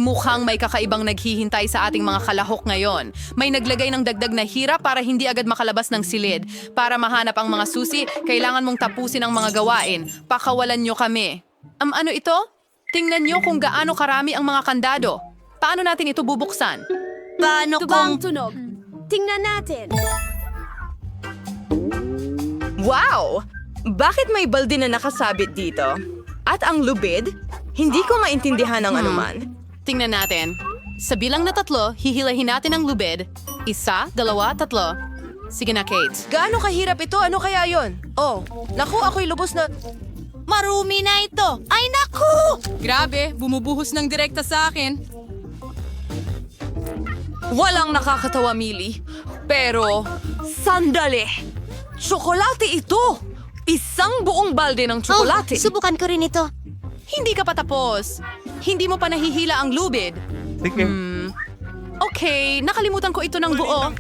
Mukhang may kakaibang naghihintay sa ating mga kalahok ngayon. May naglagay ng dagdag na hirap para hindi agad makalabas ng silid. Para mahanap ang mga susi, kailangan mong tapusin ang mga gawain. Pakawalan nyo kami. Ano ito? Tingnan nyo kung gaano karami ang mga kandado. Paano natin ito bubuksan? Paano kung... tunog. Tingnan natin. Wow! Bakit may balde na nakasabit dito? At ang lubid? Hindi ko maintindihan ang anuman. Tingnan natin. Sa bilang na 3, hihilahin natin ang lubid. 1, 2, 3. Sige na, Kate. Gaano kahirap ito? Ano kaya yon? Oh, naku, ako'y lubos na... Marumi na ito. Ay, naku! Grabe, bumubuhos ng direkta sa akin. Walang nakakatawa, Millie. Pero, sandali! Tsokolate ito! Isang buong balde ng tsokolate. Subukan ko rin ito. Hindi ka pa tapos. Hindi mo pa nahihila ang lubid. Okay, nakalimutan ko ito ng buo.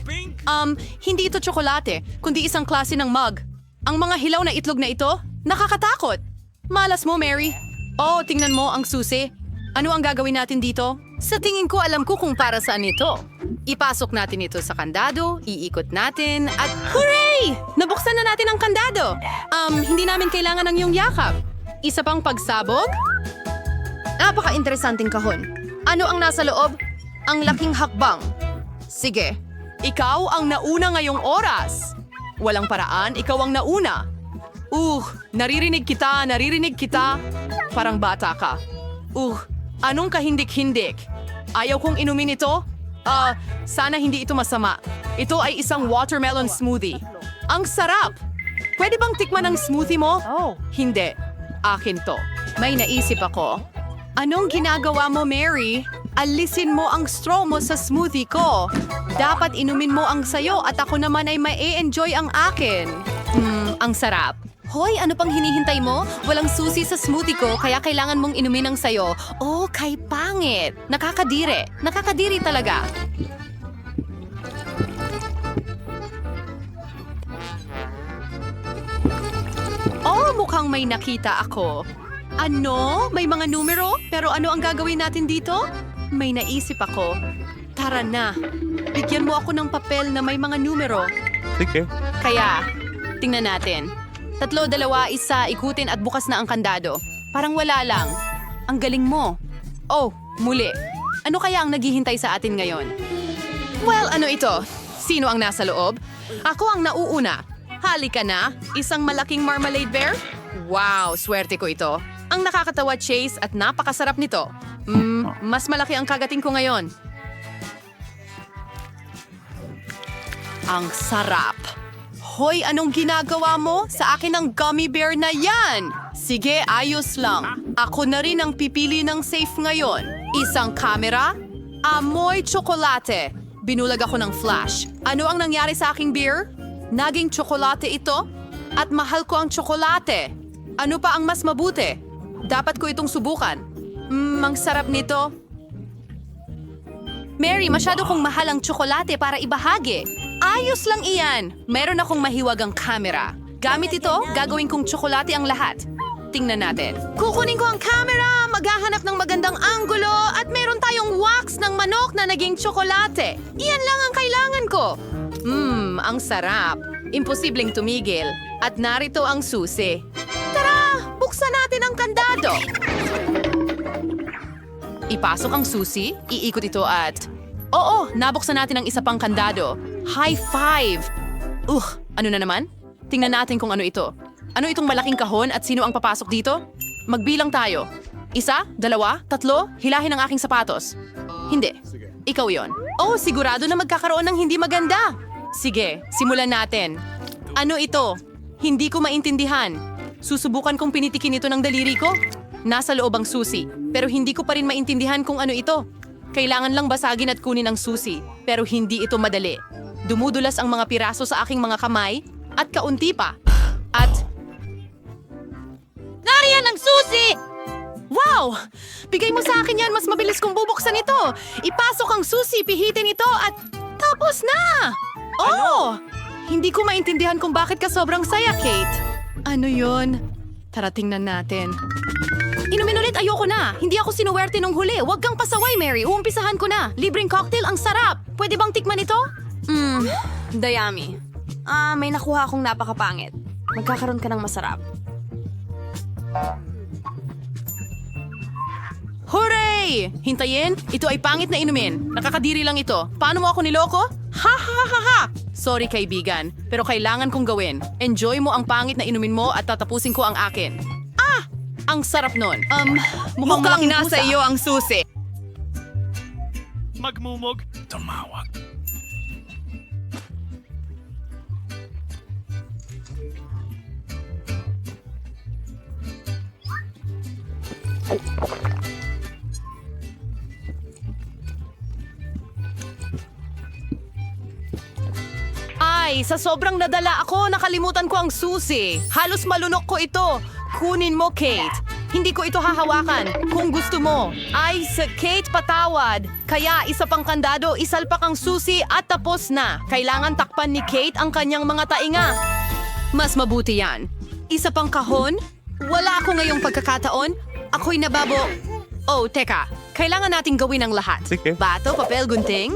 Hindi ito tsokolate, kundi isang klase ng mug. Ang mga hilaw na itlog na ito, nakakatakot. Malas mo, Mary. Oh, tingnan mo ang susi. Ano ang gagawin natin dito? Sa tingin ko, alam ko kung para saan ito. Ipasok natin ito sa kandado, iikot natin, at hooray! Nabuksan na natin ang kandado. Hindi namin kailangan ng iyong yakap. Isa pang pagsabog? Napaka-interesanting kahon. Ano ang nasa loob? Ang laking hakbang. Sige, ikaw ang nauna ngayong oras. Walang paraan, ikaw ang nauna. Naririnig kita. Parang bata ka. Anong kahindik-hindik? Ayaw kong inumin ito? Sana hindi ito masama. Ito ay isang watermelon smoothie. Ang sarap! Pwede bang tikman ang smoothie mo? Hindi. Akin to. May naisip ako. Anong ginagawa mo, Mary? Alisin mo ang straw mo sa smoothie ko. Dapat inumin mo ang sayo at ako naman ay ma-enjoy ang akin. Ang sarap. Hoy, ano pang hinihintay mo? Walang susi sa smoothie ko, kaya kailangan mong inumin ang sayo. Oh, kay pangit. Nakakadiri. Nakakadiri talaga. Oh, mukhang may nakita ako. Ano? May mga numero? Pero ano ang gagawin natin dito? May naisip ako. Tara na. Bigyan mo ako ng papel na may mga numero. Sige. Kaya, tingnan natin. 3, 2, 1, ikutin at bukas na ang kandado. Parang wala lang. Ang galing mo. Oh, muli. Ano kaya ang naghihintay sa atin ngayon? Well, ano ito? Sino ang nasa loob? Ako ang nauuna. Halika na, isang malaking marmalade bear? Wow, swerte ko ito. Ang nakakatawa, Chase, at napakasarap nito. Mas malaki ang kagating ko ngayon. Ang sarap. Hoy, anong ginagawa mo? Sa akin ang gummy bear na yan! Sige, ayos lang. Ako na rin ang pipili ng safe ngayon. Isang camera, amoy tsokolate. Binulag ako ng flash. Ano ang nangyari sa aking beer? Naging tsokolate ito? At mahal ko ang tsokolate. Ano pa ang mas mabuti? Dapat ko itong subukan. Ang sarap nito. Mary, masyado kong mahal ang tsokolate para ibahagi. Ayos lang iyan. Meron akong mahiwagang camera. Gamit ito, gagawin kong tsokolate ang lahat. Tingnan natin. Kukunin ko ang camera, maghahanap ng magandang anggulo, at meron tayong wax ng manok na naging tsokolate. Iyan lang ang kailangan ko. Ang sarap. Imposibleng tumigil. At narito ang susi. Tara, buksan natin ang kandado. Ipasok ang susi, iikot ito at... Oo, nabuksan natin ang isa pang kandado. High five! Ano na naman? Tingnan natin kung ano ito. Ano itong malaking kahon at sino ang papasok dito? Magbilang tayo. 1, 2, 3, hilahin ang aking sapatos. Hindi. Ikaw yon. Oh, sigurado na magkakaroon ng hindi maganda. Sige, simulan natin. Ano ito? Hindi ko maintindihan. Susubukan kong pinitikin ito ng daliri ko. Nasa loob ang susi, pero hindi ko pa rin maintindihan kung ano ito. Kailangan lang basagin at kunin ang susi, pero hindi ito madali. Dumudulas ang mga piraso sa aking mga kamay at kaunti pa. At... Nariyan ang susi! Wow! Bigay mo sa akin yan, mas mabilis kong bubuksan ito. Ipasok ang susi, pihitin ito at... Tapos na! Oh! Hindi ko maintindihan kung bakit ka sobrang saya, Kate. Ano yon? Tara tingnan natin. Inumin ulit! Subalit ayoko na. Hindi ako sinuwerte nung huli. Huwag kang pasaway, Mary. Uumpisahan ko na. Libreng cocktail, ang sarap. Pwede bang tikman ito? Dayami. May nakuha akong napakapangit. Magkakaroon ka ng masarap. Hooray! Hintayin, ito ay pangit na inumin. Nakakadiri lang ito. Paano mo ako niloko? Ha ha ha ha ha! Sorry kaibigan, pero kailangan kong gawin. Enjoy mo ang pangit na inumin mo at tatapusin ko ang akin. Ah! Ang sarap nun. Mukhang Mukhang malaking nasa pusa. iyo ang susi. Magmumog. Tumawag. Ay, sa sobrang nadala ako, nakalimutan ko ang susi. Halos malunok ko ito. Kunin mo, Kate. Hindi ko ito hahawakan. Kung gusto mo. Ay, sa Kate patawad. Kaya isa pang kandado, isalpak ang susi at tapos na. Kailangan takpan ni Kate ang kanyang mga tainga. Mas mabuti yan. Isa pang kahon? Wala ako ngayong pagkakataon. Ako'y nababo. Oh, teka. Kailangan nating gawin ang lahat. Sige. Bato, papel, gunting.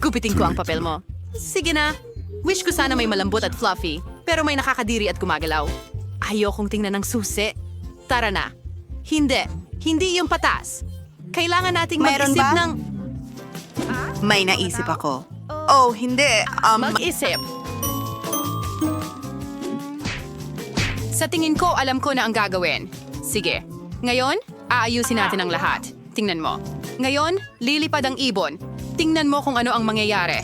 Gupitin ko ang papel mo. Sige na. Wish ko sana may malambot at fluffy, pero may nakakadiri at gumagalaw. Ayokong tingnan ng susi. Tara na. Hindi. Hindi yung patas. Kailangan nating Mayroon mag-isip ba? ng... May naisip ako. Oh, hindi. Mag-isip. Sa tingin ko, alam ko na ang gagawin. Sige. Ngayon, aayusin natin ang lahat. Tingnan mo. Ngayon, lilipad ang ibon. Tingnan mo kung ano ang mangyayari.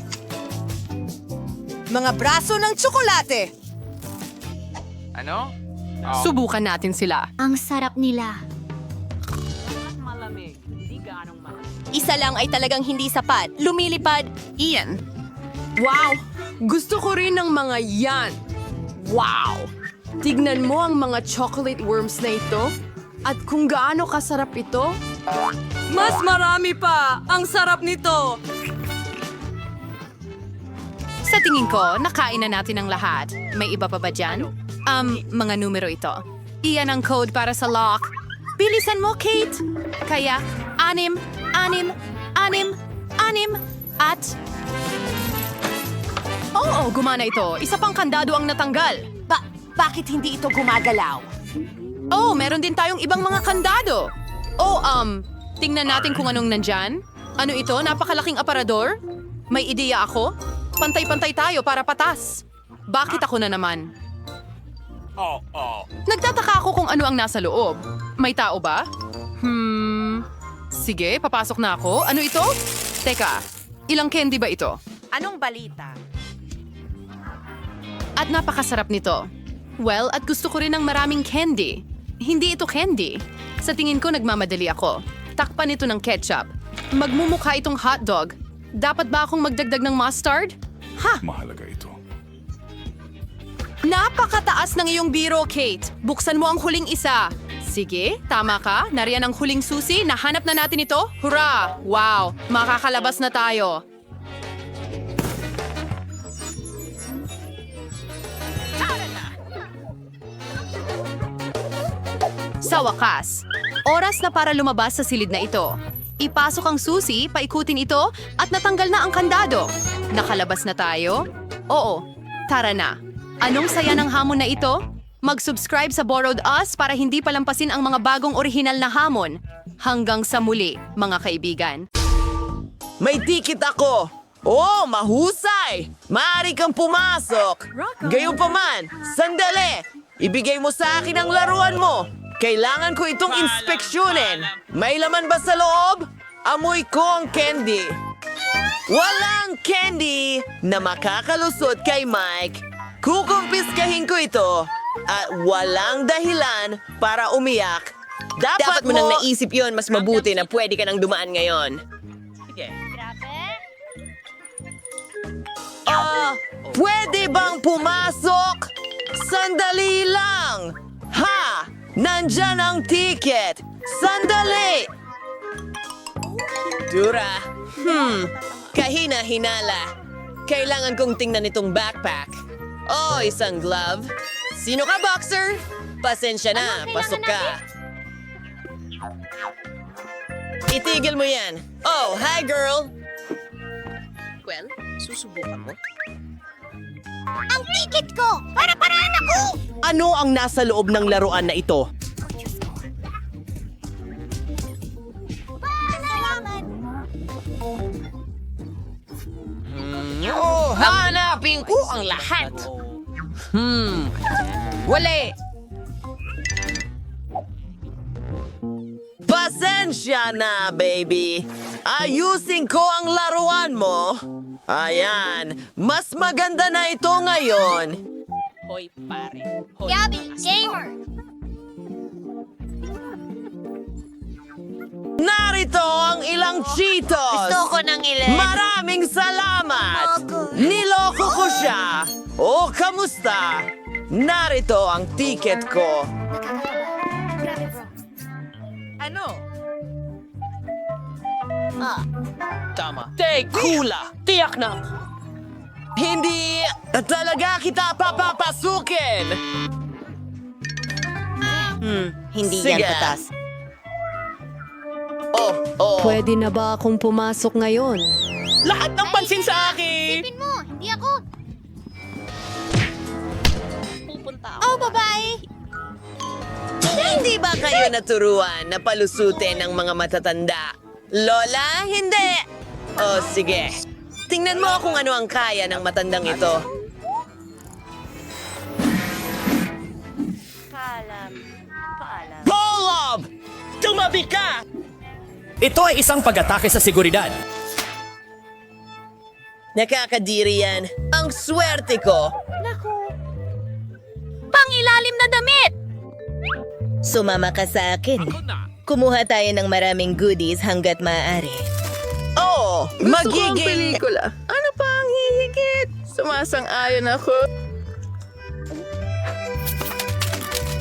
Mga braso ng tsokolate. Ano? Subukan natin sila. Ang sarap nila. Isa lang ay talagang hindi sapat. Lumilipad. Ian. Wow! Gusto ko rin ng mga yan. Wow! Tignan mo ang mga chocolate worms na ito. At kung gaano kasarap ito. Mas marami pa! Ang sarap nito! Sa tingin ko, nakain na natin ang lahat. May iba pa ba dyan? Mga numero ito. Iyan ang code para sa lock. Bilisan mo, Kate! Kaya, 6, 6, 6, 6, at... Oo, gumana ito. Isa pang kandado ang natanggal. Bakit hindi ito gumagalaw? Oh, meron din tayong ibang mga kandado. Oh, tingnan natin kung anong nandyan. Ano ito? Napakalaking aparador? May ideya ako? Pantay-pantay tayo para patas. Bakit ako na naman? Nagtataka ako kung ano ang nasa loob. May tao ba? Sige, papasok na ako. Ano ito? Teka, ilang candy ba ito? Anong balita? At napakasarap nito. Well, at gusto ko rin ng maraming candy. Hindi ito candy. Sa tingin ko, nagmamadali ako. Takpan ito ng ketchup. Magmumukha itong hotdog. Dapat ba akong magdagdag ng mustard? Ha! Mahalaga ito. Napakataas ng iyong biro, Kate. Buksan mo ang huling isa. Sige, tama ka. Nariyan ang huling susi. Nahanap na natin ito. Hurra! Wow! Makakalabas na tayo. Sa wakas, oras na para lumabas sa silid na ito. Ipasok ang susi, paikutin ito, at natanggal na ang kandado. Nakalabas na tayo? Oo, tara na. Anong saya ng hamon na ito? Mag-subscribe sa Borrowed Us para hindi palampasin ang mga bagong orihinal na hamon. Hanggang sa muli, mga kaibigan. May ticket ako! Oh, mahusay! Maaari kang pumasok! Gayunpaman, sandali! Ibigay mo sa akin ang laruan mo! Kailangan ko itong inspeksyonin! May laman ba sa loob? Amoy ko ang candy! Walang candy na makakalusot kay Mike! Kukumpiskahin ko ito! At walang dahilan para umiyak! Dapat mo nang naisip yon, mas mabuti na pwede ka nang dumaan ngayon. Sige. Pwede bang pumasok? Sandali lang! Ha! Nandyan ang ticket! Sandali! Dura. Kahina-hinala. Kailangan kong tingnan itong backpack. Oh, isang glove. Sino ka, boxer? Pasensya na, pasok ka. Itigil mo yan. Oh, hi girl! Well, susubukan mo. Ang ticket ko! Para-paraan ako! Ano ang nasa loob ng laruan na ito? Salamat! Oh, hanapin ko ang lahat. Wala. Pasensya na, baby. Ayusin ko ang laruan mo. Ayan, mas maganda na ito ngayon. Gabby, gamer! Narito ang ilang Cheetos. Gusto ko ng ilan. Maraming salamat. Ako. Niloko ko siya. Oh, kamusta? Narito ang ticket ko. Grabe, bro. Ano? Tiyak na! Hindi talaga kita papapasukin. Hindi Sige. yan patas. Oh. Pwede na ba akong pumasok ngayon? Lahat ng pansin sa akin! Isipin mo, hindi ako. Oh, babae! Hindi ba kayo naturuan na palusutin ng mga matatanda? Lola, hindi. Oh, sige. Tingnan mo kung ano ang kaya ng matandang ito. Polob! Tumabi ka! Ito ay isang pag-atake sa seguridad. Nakakadiri yan. Ang swerte ko. Pangilalim na damit! Sumama ka sa akin. Kumuha tayo ng maraming goodies hanggat maaari. Oh, magiging... pelikula. Ano pa ang hihigit? Sumasang-ayon ako.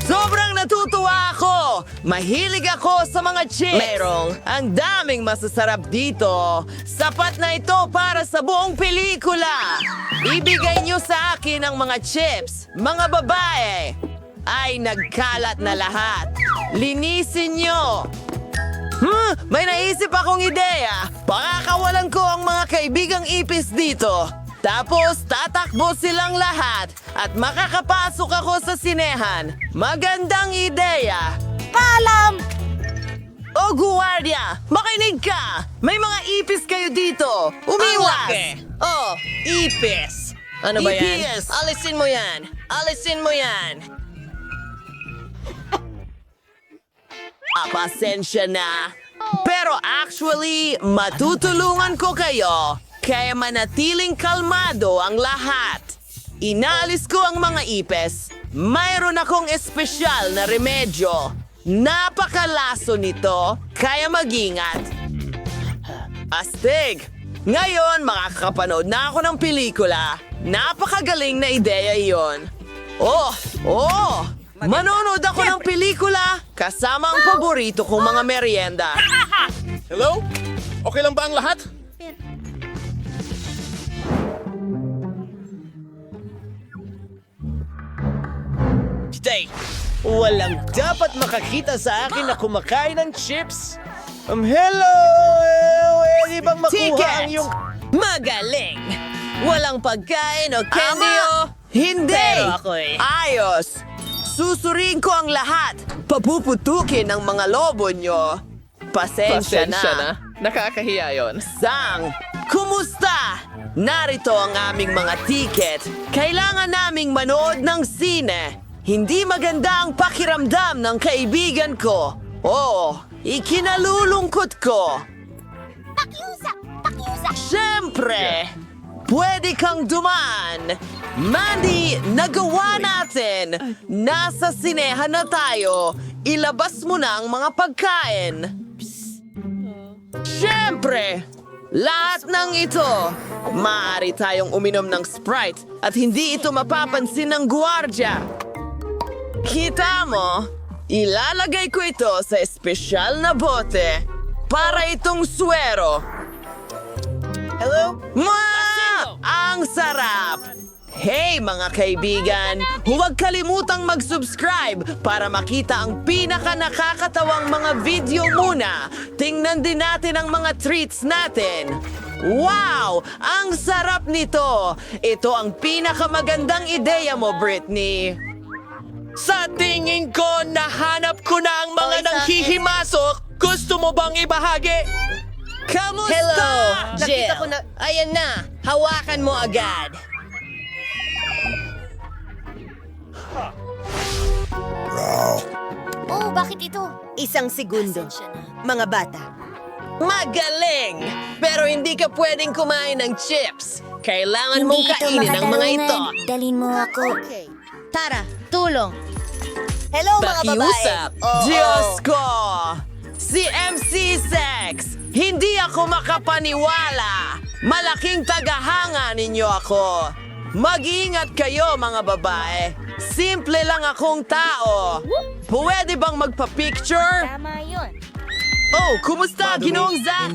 Sobrang natutuwa ako! Mahilig ako sa mga chips! Merong. Ang daming masasarap dito. Sapat na ito para sa buong pelikula. Ibigay niyo sa akin ang mga chips. Mga babae ay nagkalat na lahat. Linisin niyo. May naisip akong ideya. Pakakawalan ko ang mga kaibigang ipis dito. Tapos tatakbo silang lahat at makakapasok ako sa sinehan. Magandang ideya. Paalam! O guwardia, makinig ka! May mga ipis kayo dito! Umiwas! Oh, ipis! Ano ba yan? Alisin mo yan! Alisin mo yan! Pasensya na. Pero actually, matutulungan ko kayo. Kaya manatiling kalmado ang lahat. Inalis ko ang mga ipes. Mayroon akong espesyal na remedyo. Napakalaso nito, kaya mag-ingat. Astig! Ngayon, makakapanood na ako ng pelikula. Napakagaling na ideya iyon. Oh! Manonood ako ng pelikula kasama ang paborito kong mga merienda. Hello? Okay lang ba ang lahat? Stay! Walang dapat makakita sa akin na kumakain ng chips. Hello! Pwede bang makuha Ticket! ang iyong... Magaling! Walang pagkain o candy Ama! o... Hindi! Pero ako'y- Ayos! Susurin ko ang lahat. Papuputukin ang mga lobo nyo. Pasensya na. Nakakahiya yon. Sang, kumusta? Narito ang aming mga ticket. Kailangan naming manood ng sine. Hindi maganda ang pakiramdam ng kaibigan ko. Oh, ikinalulungkot ko. Pakiusap! Siyempre, pwede kang dumaan. Mandy, nagawa natin. Nasa sinehan na tayo. Ilabas mo na ang mga pagkain. Siyempre, lahat ng ito. Maaari tayong uminom ng Sprite at hindi ito mapapansin ng guwardya. Kita mo, ilalagay ko ito sa espesyal na bote para itong suwero. Hello? Ang sarap! Hey mga kaibigan, huwag kalimutang mag-subscribe para makita ang pinaka nakakatawang mga video muna. Tingnan din natin ang mga treats natin. Wow! Ang sarap nito! Ito ang pinakamagandang ideya mo, Britney. Sa tingin ko, nahanap ko na ang mga nanghihimasok. Gusto mo bang ibahagi? Kamusta? Hello, Jill. Nakita ko na... Ayan na, hawakan mo agad. Oh, bakit ito? Isang segundo. Mga bata, Magaling! Pero hindi ka pwedeng kumain ng chips. Kailangan mong kainin ang mga ito. Dalin mo ako. Tara, tulong. Hello mga babae. Pakiusap. Oo. Diyos ko! Si MC Sex! Hindi ako makapaniwala! Malaking tagahanga ninyo ako! Mag-iingat kayo mga babae! Simple lang akong tao! Pwede bang magpa-picture? Tama yun. Oh, kumusta, Ginoong Zack?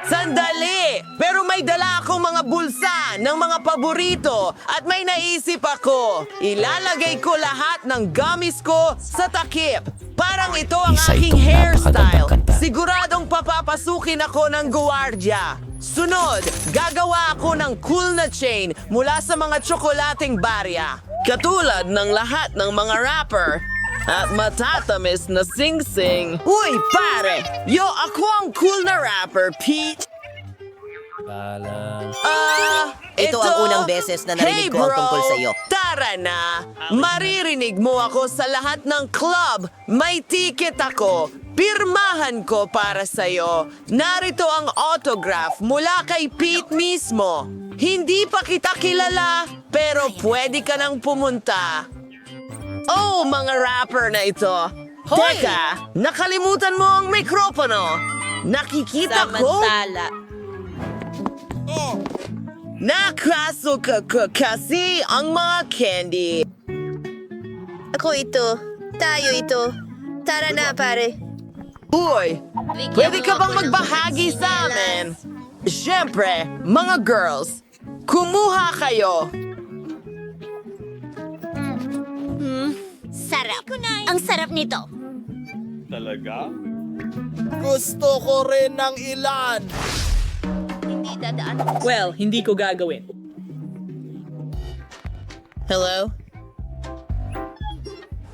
Sandali! Pero may dala akong mga bulsa ng mga paborito at may naisip ako. Ilalagay ko lahat ng gummies ko sa takip. Parang ito ang Isa aking itong hairstyle. napakagandang kanta. Siguradong papapasukin ako ng guwardya. Sunod, gagawa ako ng cool na chain mula sa mga tsokolating barya. Katulad ng lahat ng mga rapper. At matatamis na sing-sing. Uy, pare! Yo, ako ang cool na rapper, Pete! Ito ang unang beses na narinig ko ang tungkol sa iyo. Tara na! Maririnig mo ako sa lahat ng club. May ticket ako. Pirmahan ko para sa'yo. Narito ang autograph mula kay Pete mismo. Hindi pa kita kilala, pero pwede ka nang pumunta. Oh, mga rapper na ito. Teka, nakalimutan mo ang mikropono. Nakikita ko. Nakasuka ko kasi ang mga candy. Ako ito. Tayo ito. Tara na, pare. Uy, pwede ka bang magbahagi sa amin? Siyempre, mga girls, kumuha kayo. Sarap. Ang sarap nito. Gusto ko rin ng ilan. Well, hindi ko gagawin. Hello?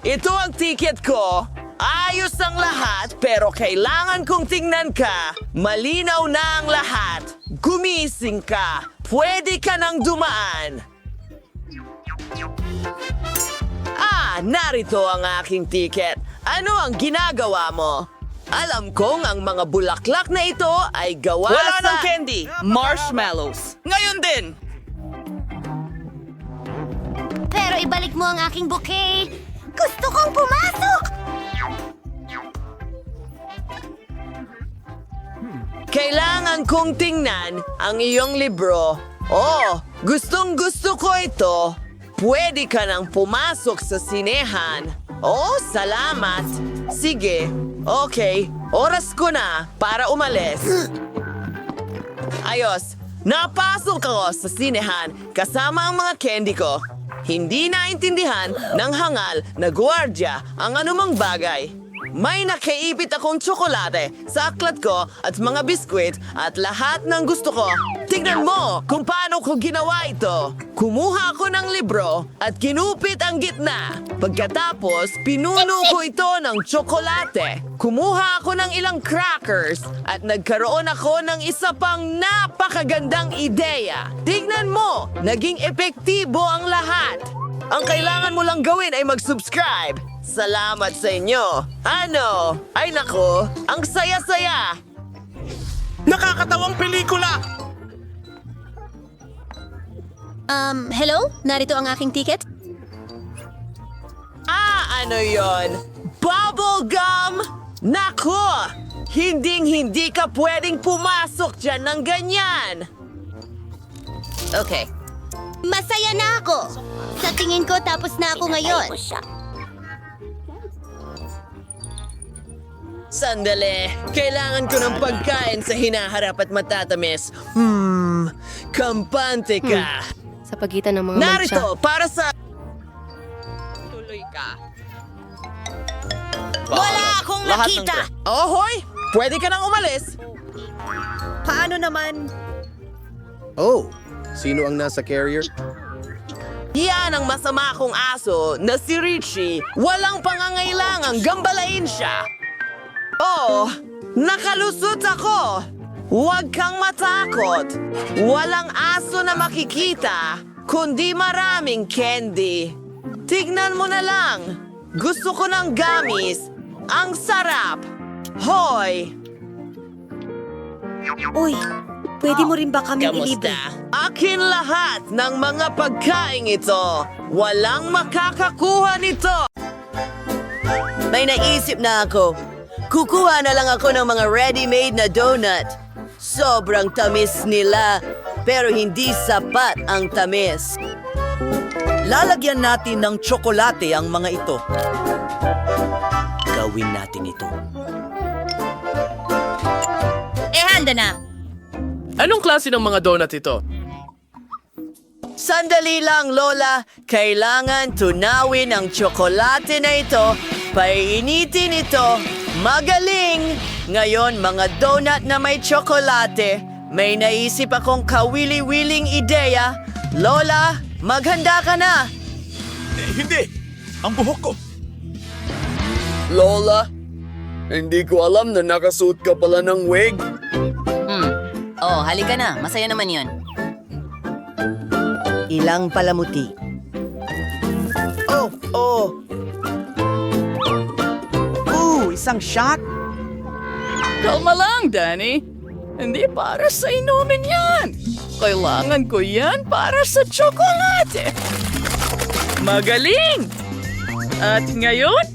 Ito ang ticket ko. Ayos ang lahat, pero kailangan kong tingnan ka. Malinaw na ang lahat. Gumising ka. Pwede ka nang dumaan. Narito ang aking ticket. Ano ang ginagawa mo? Alam kong ang mga bulaklak na ito ay gawa Wala sa... ng candy! Marshmallows! Ngayon din! Pero ibalik mo ang aking bouquet. Gusto kong pumasok! Kailangan kong tingnan ang iyong libro. Oh, gustong gusto ko ito. Pwede ka nang pumasok sa sinehan. Oh, salamat. Sige, okay. Oras ko na para umalis. Ayos, napasok ako sa sinehan kasama ang mga candy ko. Hindi naintindihan ng hangal na gwardiya ang anumang bagay. May nakaipit akong tsokolate sa aklat ko at mga biskwit at lahat ng gusto ko. Tignan mo kung paano ko ginawa ito. Kumuha ako ng libro at kinupit ang gitna. Pagkatapos, pinuno ko ito ng tsokolate. Kumuha ako ng ilang crackers at nagkaroon ako ng isa pang napakagandang ideya. Tignan mo, naging epektibo ang lahat. Ang kailangan mo lang gawin ay mag-subscribe. Salamat sa inyo. Ano? Ay nako, ang saya-saya. Nakakatawang pelikula! Hello? Narito ang aking ticket? Ano yon? Bubble gum? Nako! Hinding-hindi ka pwedeng pumasok dyan ng ganyan. Okay. Masaya na ako. Sa tingin ko, tapos na ako ngayon. Sandali, kailangan ko ng pagkain sa hinaharap at matatamis. Kampante ka. Sa pagitan ng mga Narito, para sa... Tuloy ka. Wala akong nakita! Ohoy! Pwede ka nang umalis. Paano naman? Oh, sino ang nasa carrier? Yan ang masama kong aso na si Richie. Walang pangangailangang gambalain siya. Oh, nakalusot ako. Huwag kang matakot. Walang aso na makikita, kundi maraming candy. Tignan mo na lang. Gusto ko ng gamis. Ang sarap. Hoy! Uy, pwede mo rin ba kaming ilibre? Akin lahat ng mga pagkain ito. Walang makakakuha nito. May naisip na ako. Kukuha na lang ako ng mga ready-made na donut. Sobrang tamis nila, pero hindi sapat ang tamis. Lalagyan natin ng tsokolate ang mga ito. Gawin natin ito. Handa na! Anong klase ng mga donut ito? Sandali lang, Lola. Kailangan tunawin ang tsokolate na ito. Painitin ito. Magaling! Ngayon, mga donut na may tsokolate. May naisip akong kawili-wiling ideya. Lola, maghanda ka na. Hindi! Ang buhok ko! Lola, hindi ko alam na nakasuot ka pala ng wig. Oh, halika na. Masaya naman yun. Ilang palamuti. Oh! Isang shot? Kalma lang, Danny. Hindi para sa inumin yan. Kailangan ko yan para sa tsokolate. Magaling! At ngayon,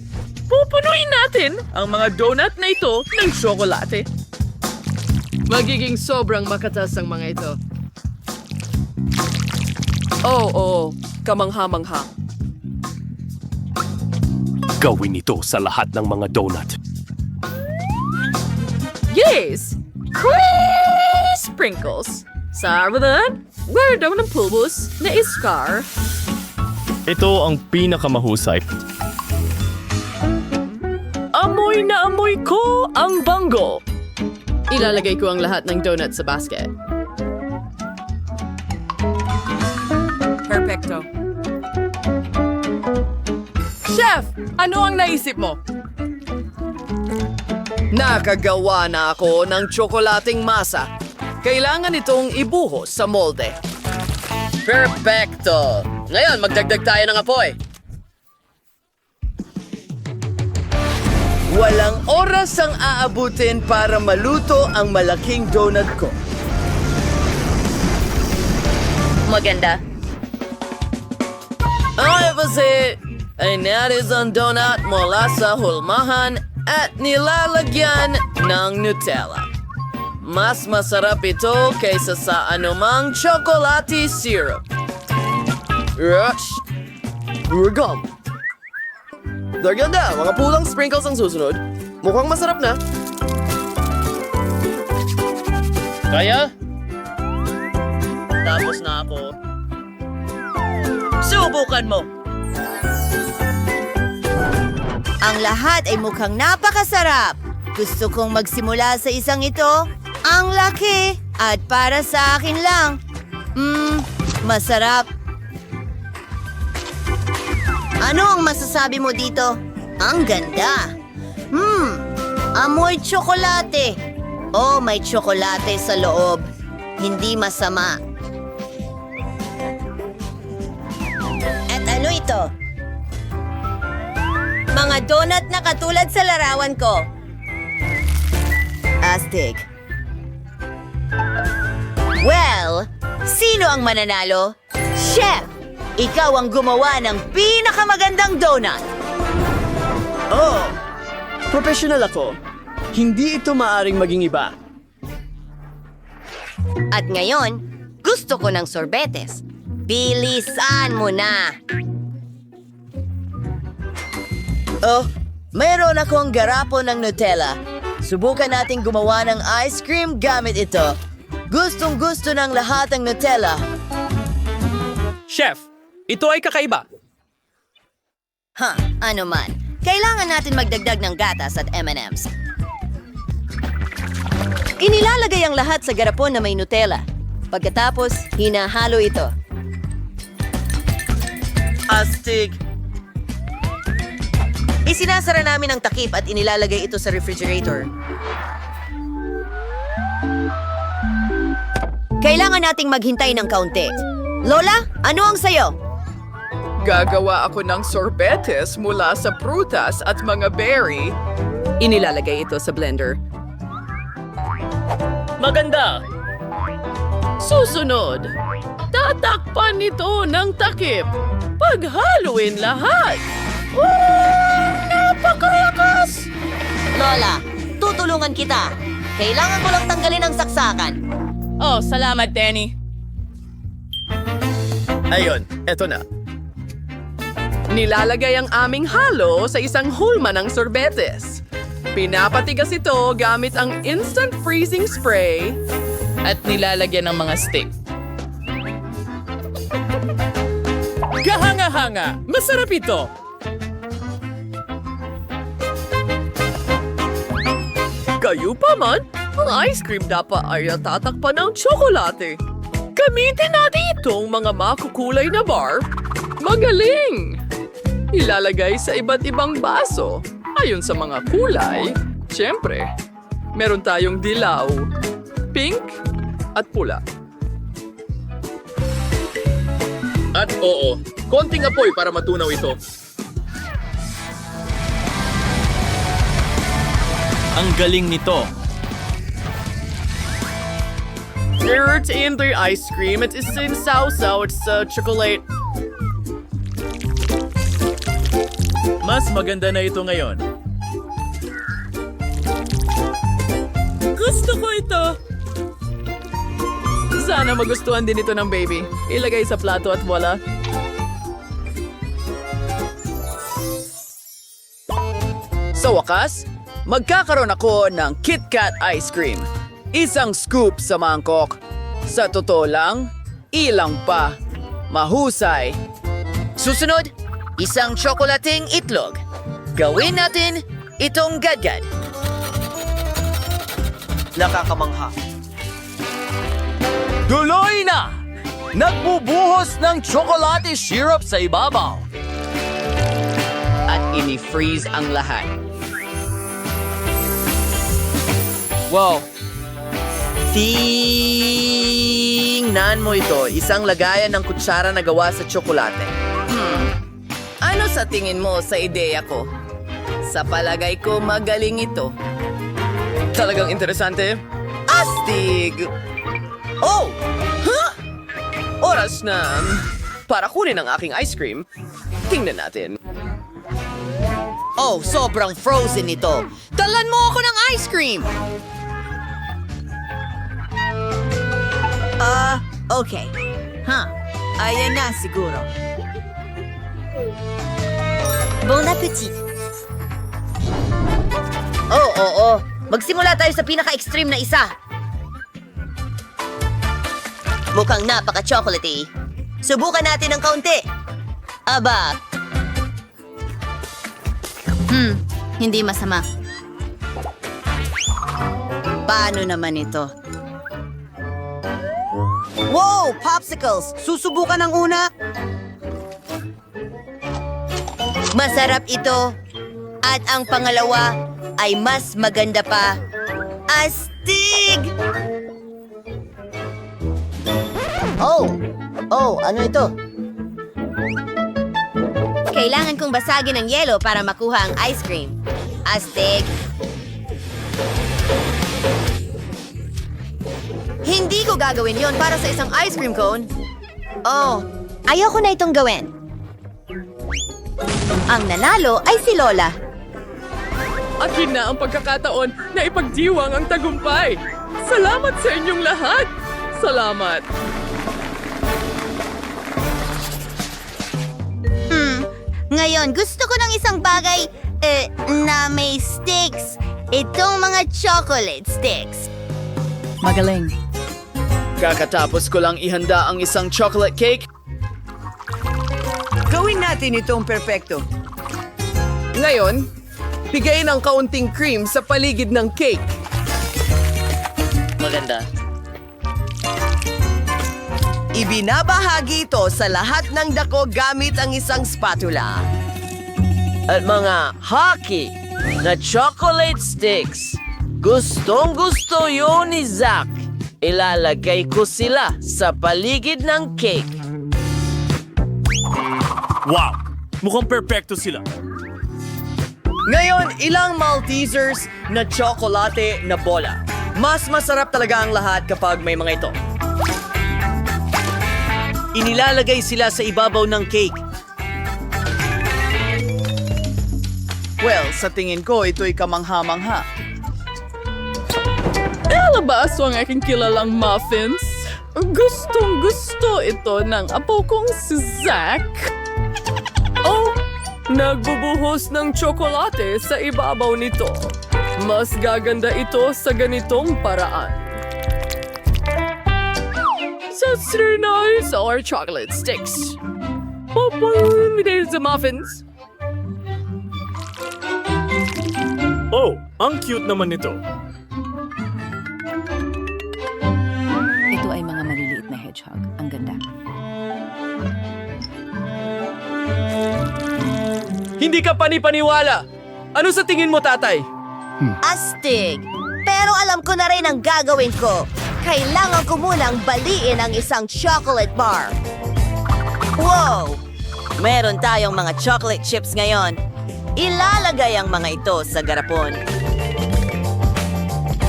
pupunuin natin ang mga donut na ito ng tsokolate. Magiging sobrang makatas ang mga ito. Oo, kamangha-mangha. Gawin ito sa lahat ng mga donut. Yes! Sprinkles. Sa aradan, where daw ng pulbos na iskar. Ito ang pinakamahusay. Amoy na amoy ko ang bango. Ilalagay ko ang lahat ng donut sa basket. Perfecto. Chef, ano ang naisip mo? Nakagawa na ako ng tsokolating masa. Kailangan itong ibuhos sa molde. Perfecto! Ngayon, magdagdag tayo ng apoy. Walang oras ang aabutin para maluto ang malaking donut ko. Maganda. Ay, kasi ay nais ang donut mula sa hulmahan at nilalagyan ng Nutella. Mas masarap ito kaysa sa anumang chocolate syrup. Rush! Urgam! Ganda, mga pulang sprinkles ang susunod. Mukhang masarap na. Kaya? Tapos na ako. Subukan mo! Ang lahat ay mukhang napakasarap. Gusto kong magsimula sa isang ito. Ang laki at para sa akin lang. Masarap. Ano ang masasabi mo dito? Ang ganda. Amoy tsokolate. Oh, may tsokolate sa loob. Hindi masama. At ano ito? Mga donut na katulad sa larawan ko. Astig. Well, sino ang mananalo? Chef! Ikaw ang gumawa ng pinakamagandang donut. Oh, professional ako. Hindi ito maaring maging iba. At ngayon, gusto ko ng sorbetes. Bilisan mo na. Oh, Mayroon akong garapon ng Nutella. Subukan nating gumawa ng ice cream gamit ito. Gustong gusto ng lahat ang Nutella. Chef, ito ay kakaiba. Ano man. Kailangan natin magdagdag ng gatas at M&M's. Inilalagay ang lahat sa garapon na may Nutella. Pagkatapos, hinahalo ito. Astig! Isinasara namin ang takip at inilalagay ito sa refrigerator. Kailangan nating maghintay ng kaunti. Lola, ano ang sayo? Gagawa ako ng sorbetes mula sa prutas at mga berry. Inilalagay ito sa blender. Maganda! Susunod, tatakpan nito ng takip. Paghaluin lahat. Napakalakas! Lola, tutulungan kita. Kailangan ko lang tanggalin ang saksakan. Oh, salamat, Danny. Ayun, eto na. Nilalagay ang aming halo sa isang hulma ng sorbetes. Pinapatigas ito gamit ang instant freezing spray at nilalagyan ng mga stick. Kahanga-hanga! Masarap ito! Kayo pa man, ang ice cream dapat ay natatakpan ng tsokolate. Gamitin natin itong mga makukulay na bar. Magaling! Ilalagay sa iba't ibang baso. Ayon sa mga kulay, siyempre, meron tayong dilaw, pink, at pula. At oo, konting apoy para matunaw ito. Ang galing nito. It's in the ice cream. It is in sausaw. It's chocolate. Mas maganda na ito ngayon. Gusto ko ito. Sana magustuhan din ito ng baby. Ilagay sa plato at wala. Sa wakas, magkakaroon ako ng KitKat ice cream. Isang scoop sa mangkok. Sa totoo lang, ilang pa. Mahusay. Susunod, isang tsokolating itlog. Gawin natin itong gadgad. Nakakamangha. Tuloy na! Nagbubuhos ng chocolate syrup sa ibabaw. At ini-freeze ang lahat. Wow! Tingnan mo ito, isang lagayan ng kutsara na gawa sa tsokolate. Ano sa tingin mo sa ideya ko? Sa palagay ko, magaling ito. Talagang interesante. Astig! Oh! Huh? Oras na para kunin ang aking ice cream. Tingnan natin. Oh, sobrang frozen ito. Dalan mo ako ng ice cream! Okay. Ayan na siguro. Bon appetit! Oo. Magsimula tayo sa pinaka-extreme na isa. Mukhang napaka-chocolatey. Subukan natin ng kaunti. Aba. Hindi masama. Paano naman ito? Wow! Popsicles! Susubukan ang una? Masarap ito. At ang pangalawa ay mas maganda pa. Astig! Oh, ano ito? Kailangan kong basagin ng yelo para makuha ang ice cream. Astig! Hindi ko gagawin yon para sa isang ice cream cone. Oh, ayoko na itong gawin. Ang nanalo ay si Lola. Akin na ang pagkakataon na ipagdiwang ang tagumpay. Salamat sa inyong lahat. Salamat. Ngayon, gusto ko ng isang bagay Na may sticks. Itong mga chocolate sticks. Magaling. Kakatapos ko lang ihanda ang isang chocolate cake. Gawin natin itong perpekto. Ngayon, bigay ng kaunting cream sa paligid ng cake. Maganda. Ibinabahagi ito sa lahat ng dako gamit ang isang spatula. At mga hockey na chocolate sticks. Gustong gusto yun ni Zach. Ilalagay ko sila sa paligid ng cake. Wow! Mukhang perpekto sila. Ngayon, ilang Maltesers na tsokolate na bola. Mas masarap talaga ang lahat kapag may mga ito. Inilalagay sila sa ibabaw ng cake. Well, sa tingin ko, ito'y kamangha-mangha. Alabaso ang aking kilalang muffins. Gustong gusto ito ng apo kong si Zach. Oh, nagbubuhos ng tsokolate sa ibabaw nito. Mas gaganda ito sa ganitong paraan. That's really nice, our chocolate sticks. There's the muffins. Oh, ang cute naman nito. Ito ay mga maliliit na hedgehog. Ang ganda. Hindi ka panipaniwala. Ano sa tingin mo, tatay? Astig. Pero alam ko na rin ang gagawin ko. Kailangan ko munang baliin ang isang chocolate bar. Wow! Meron tayong mga chocolate chips ngayon. Ilalagay ang mga ito sa garapon.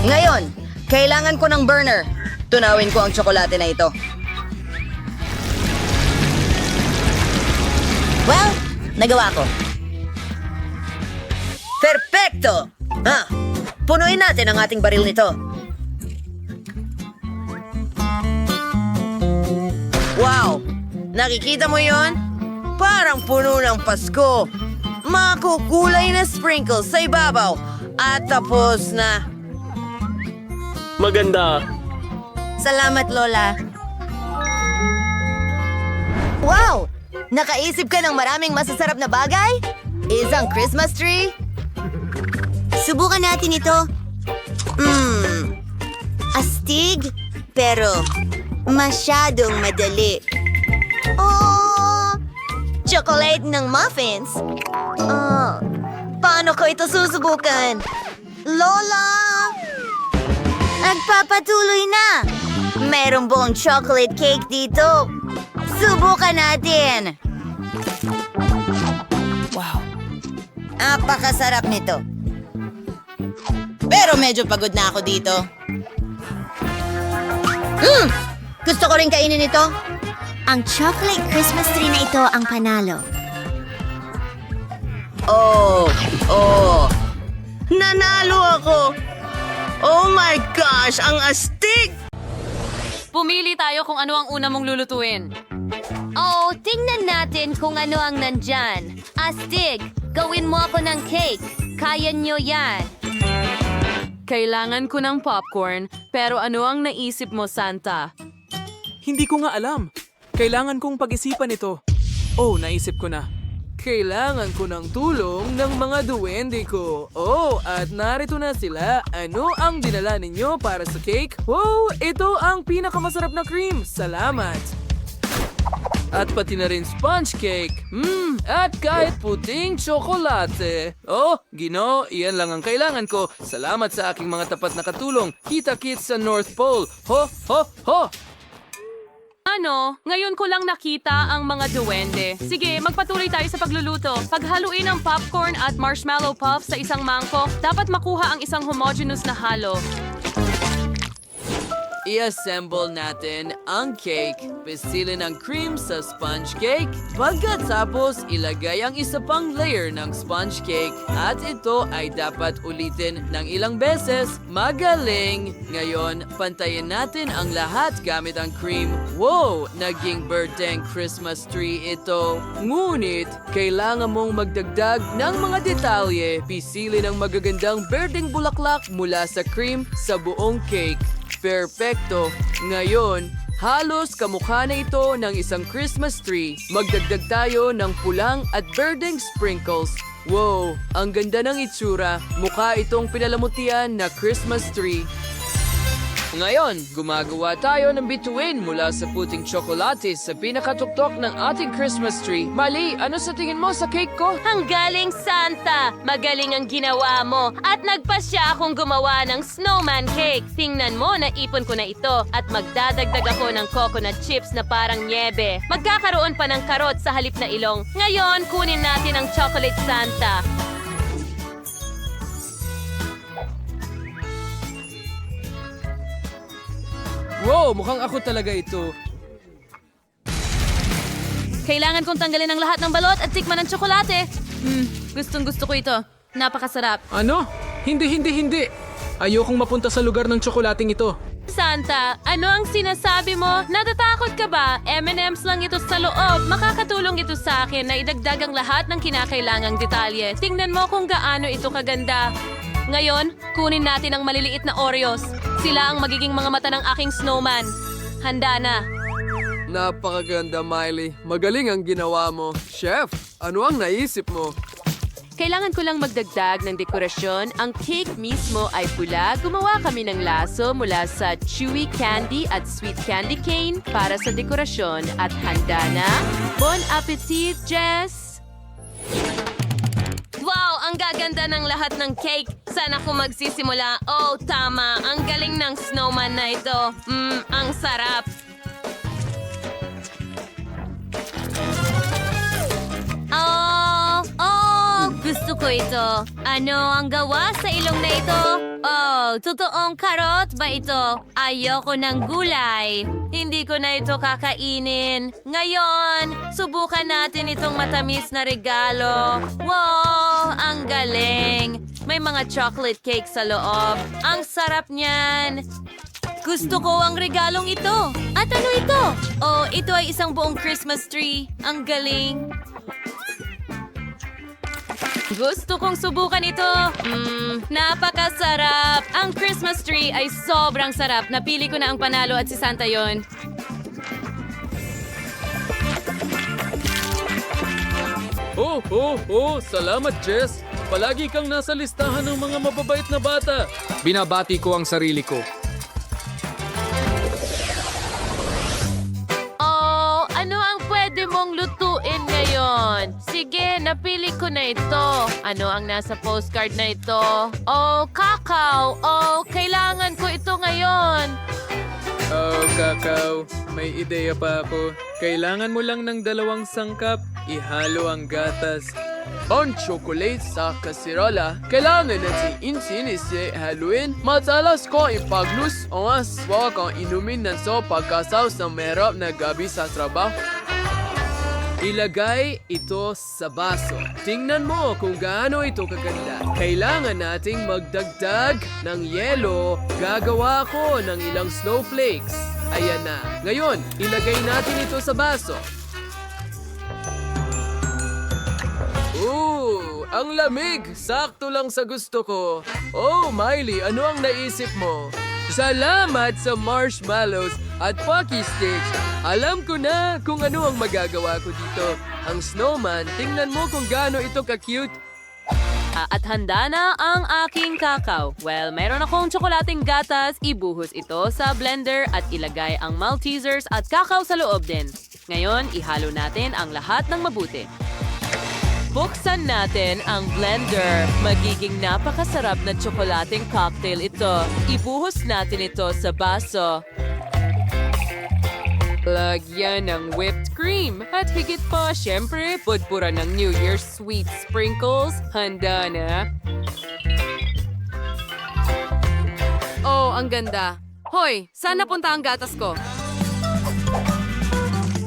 Ngayon, kailangan ko ng burner. Tunawin ko ang tsokolate na ito. Well, nagawa ko. Perpekto! Punuin natin ang ating baril nito. Wow! Nakikita mo yon? Parang puno ng Pasko. Makukulay na sprinkles sa ibabaw. At tapos na. Maganda. Salamat, Lola. Wow! Nakaisip ka ng maraming masasarap na bagay? Isang Christmas tree? Subukan natin ito. Astig, pero masyadong madali. Oh! Chocolate ng muffins? Paano ko ito susubukan? Lola! Nagpapatuloy na! Meron buong chocolate cake dito. Subukan natin! Wow! Napakasarap nito. Pero medyo pagod na ako dito. Gusto ko rin kainin ito. Ang chocolate Christmas tree na ito ang panalo. Oh! Nanalo ako! Oh my gosh! Ang astig! Pumili tayo kung ano ang una mong lulutuin. Oh, tingnan natin kung ano ang nandyan. Astig, gawin mo ako ng cake. Kaya nyo yan. Kailangan ko ng popcorn, pero ano ang naisip mo, Santa? Hindi ko nga alam. Kailangan kong pag-isipan ito. Oh, naisip ko na. Kailangan ko ng tulong ng mga duwende ko. Oh, at narito na sila. Ano ang dinala ninyo para sa cake? Wow, ito ang pinakamasarap na cream. Salamat. At pati na rin sponge cake. At kahit puting tsokolate. Oh, Ginoo, iyan lang ang kailangan ko. Salamat sa aking mga tapat na katulong. Kita-kits sa North Pole. Ho, ho, ho! Ano? Ngayon ko lang nakita ang mga duwende. Sige, magpatuloy tayo sa pagluluto. Paghaluin ang popcorn at marshmallow puff sa isang mangkok, dapat makuha ang isang homogeneous na halo. i-assemble natin ang cake. Pisilin ang cream sa sponge cake. Pagkatapos, ilagay ang isa pang layer ng sponge cake. At ito ay dapat ulitin ng ilang beses. Magaling! Ngayon, pantayin natin ang lahat gamit ang cream. Wow! Naging birthday Christmas tree ito. Ngunit, kailangan mong magdagdag ng mga detalye. Pisilin ang magagandang berdeng bulaklak mula sa cream sa buong cake. Perpekto! Ngayon, halos kamukha na ito ng isang Christmas tree. Magdagdag tayo ng pulang at berdeng sprinkles. Wow! Ang ganda ng itsura. Mukha itong pinalamutian na Christmas tree. Ngayon, gumagawa tayo ng bituin mula sa puting tsokolate sa pinakatuktok ng ating Christmas tree. Mali, ano sa tingin mo sa cake ko? Ang galing, Santa! Magaling ang ginawa mo at nagpasya akong gumawa ng snowman cake. Tingnan mo, naipon ko na ito at magdadagdag ako ng coconut chips na parang niebe. Magkakaroon pa ng karot sa halip na ilong. Ngayon, kunin natin ang chocolate Santa. Wow, mukhang ako talaga ito. Kailangan kong tanggalin ang lahat ng balot at tikman ng tsokolate. Gustong gusto ko ito. Napakasarap. Ano? Hindi. Ayokong mapunta sa lugar ng tsokolating ito. Santa, ano ang sinasabi mo? Natatakot ka ba? M&M's lang ito sa loob. Makakatulong ito sa akin na idagdag ang lahat ng kinakailangang detalye. Tingnan mo kung gaano ito kaganda. Ngayon, kunin natin ang maliliit na Oreos. Sila ang magiging mga mata ng aking snowman. Handa na. Napakaganda, Miley. Magaling ang ginawa mo. Chef, ano ang naisip mo? Kailangan ko lang magdagdag ng dekorasyon. Ang cake mismo ay pula. Gumawa kami ng laso mula sa chewy candy at sweet candy cane para sa dekorasyon. At handa na. Bon appetit, Jess! Wow! Ang gaganda ng lahat ng cake. Saan ako magsisimula? Oh, tama. Ang galing ng snowman na ito. Ang sarap. Gusto ko ito. Ano ang gawa sa ilong na ito? Oh, totoong karot ba ito? Ayoko ng gulay. Hindi ko na ito kakainin. Ngayon, subukan natin itong matamis na regalo. Wow, ang galing. May mga chocolate cake sa loob. Ang sarap niyan. Gusto ko ang regalong ito. At ano ito? Oh, ito ay isang buong Christmas tree. Ang galing. Gusto kong subukan ito. Napakasarap. Ang Christmas tree ay sobrang sarap. Napili ko na ang panalo at si Santa yon. Oh, salamat, Jess. Palagi kang nasa listahan ng mga mababait na bata. Binabati ko ang sarili ko. Oh, ano ang pwede mong lutuin ngayon? Sige, napili ko na ito. Ano ang nasa postcard na ito? Oh, kakao. Oh, kailangan ko ito ngayon. Oh, kakao. May ideya pa ako. Kailangan mo lang ng 2 sangkap. Ihalo ang gatas. Ang chocolate sa kasirola, kailangan natin insin haluin. Madalas ko ipaglus o aswa kang inumin ng so pagkasaw sa merap na gabi sa trabaho. Ilagay ito sa baso. Tingnan mo kung gaano ito kaganda. Kailangan nating magdagdag ng yelo. Gagawa ko ng ilang snowflakes. Ayan na. Ngayon, ilagay natin ito sa baso. Ang lamig! Sakto lang sa gusto ko. Oh, Miley, ano ang naisip mo? Salamat sa marshmallows at Pocky Sticks. Alam ko na kung ano ang magagawa ko dito. Ang snowman, tingnan mo kung gaano ito ka-cute. At handa na ang aking kakao. Well, meron akong tsokolating gatas. Ibuhos ito sa blender at ilagay ang Maltesers at kakao sa loob din. Ngayon, ihalo natin ang lahat ng mabuti. Buksan natin ang blender. Magiging napakasarap na tsokolating cocktail ito. Ibuhos natin ito sa baso. Lagyan ng whipped cream. At higit pa, syempre, pudpuran ng New Year's sweet sprinkles. Handa na. Oh, ang ganda. Hoy, saan napunta ang gatas ko?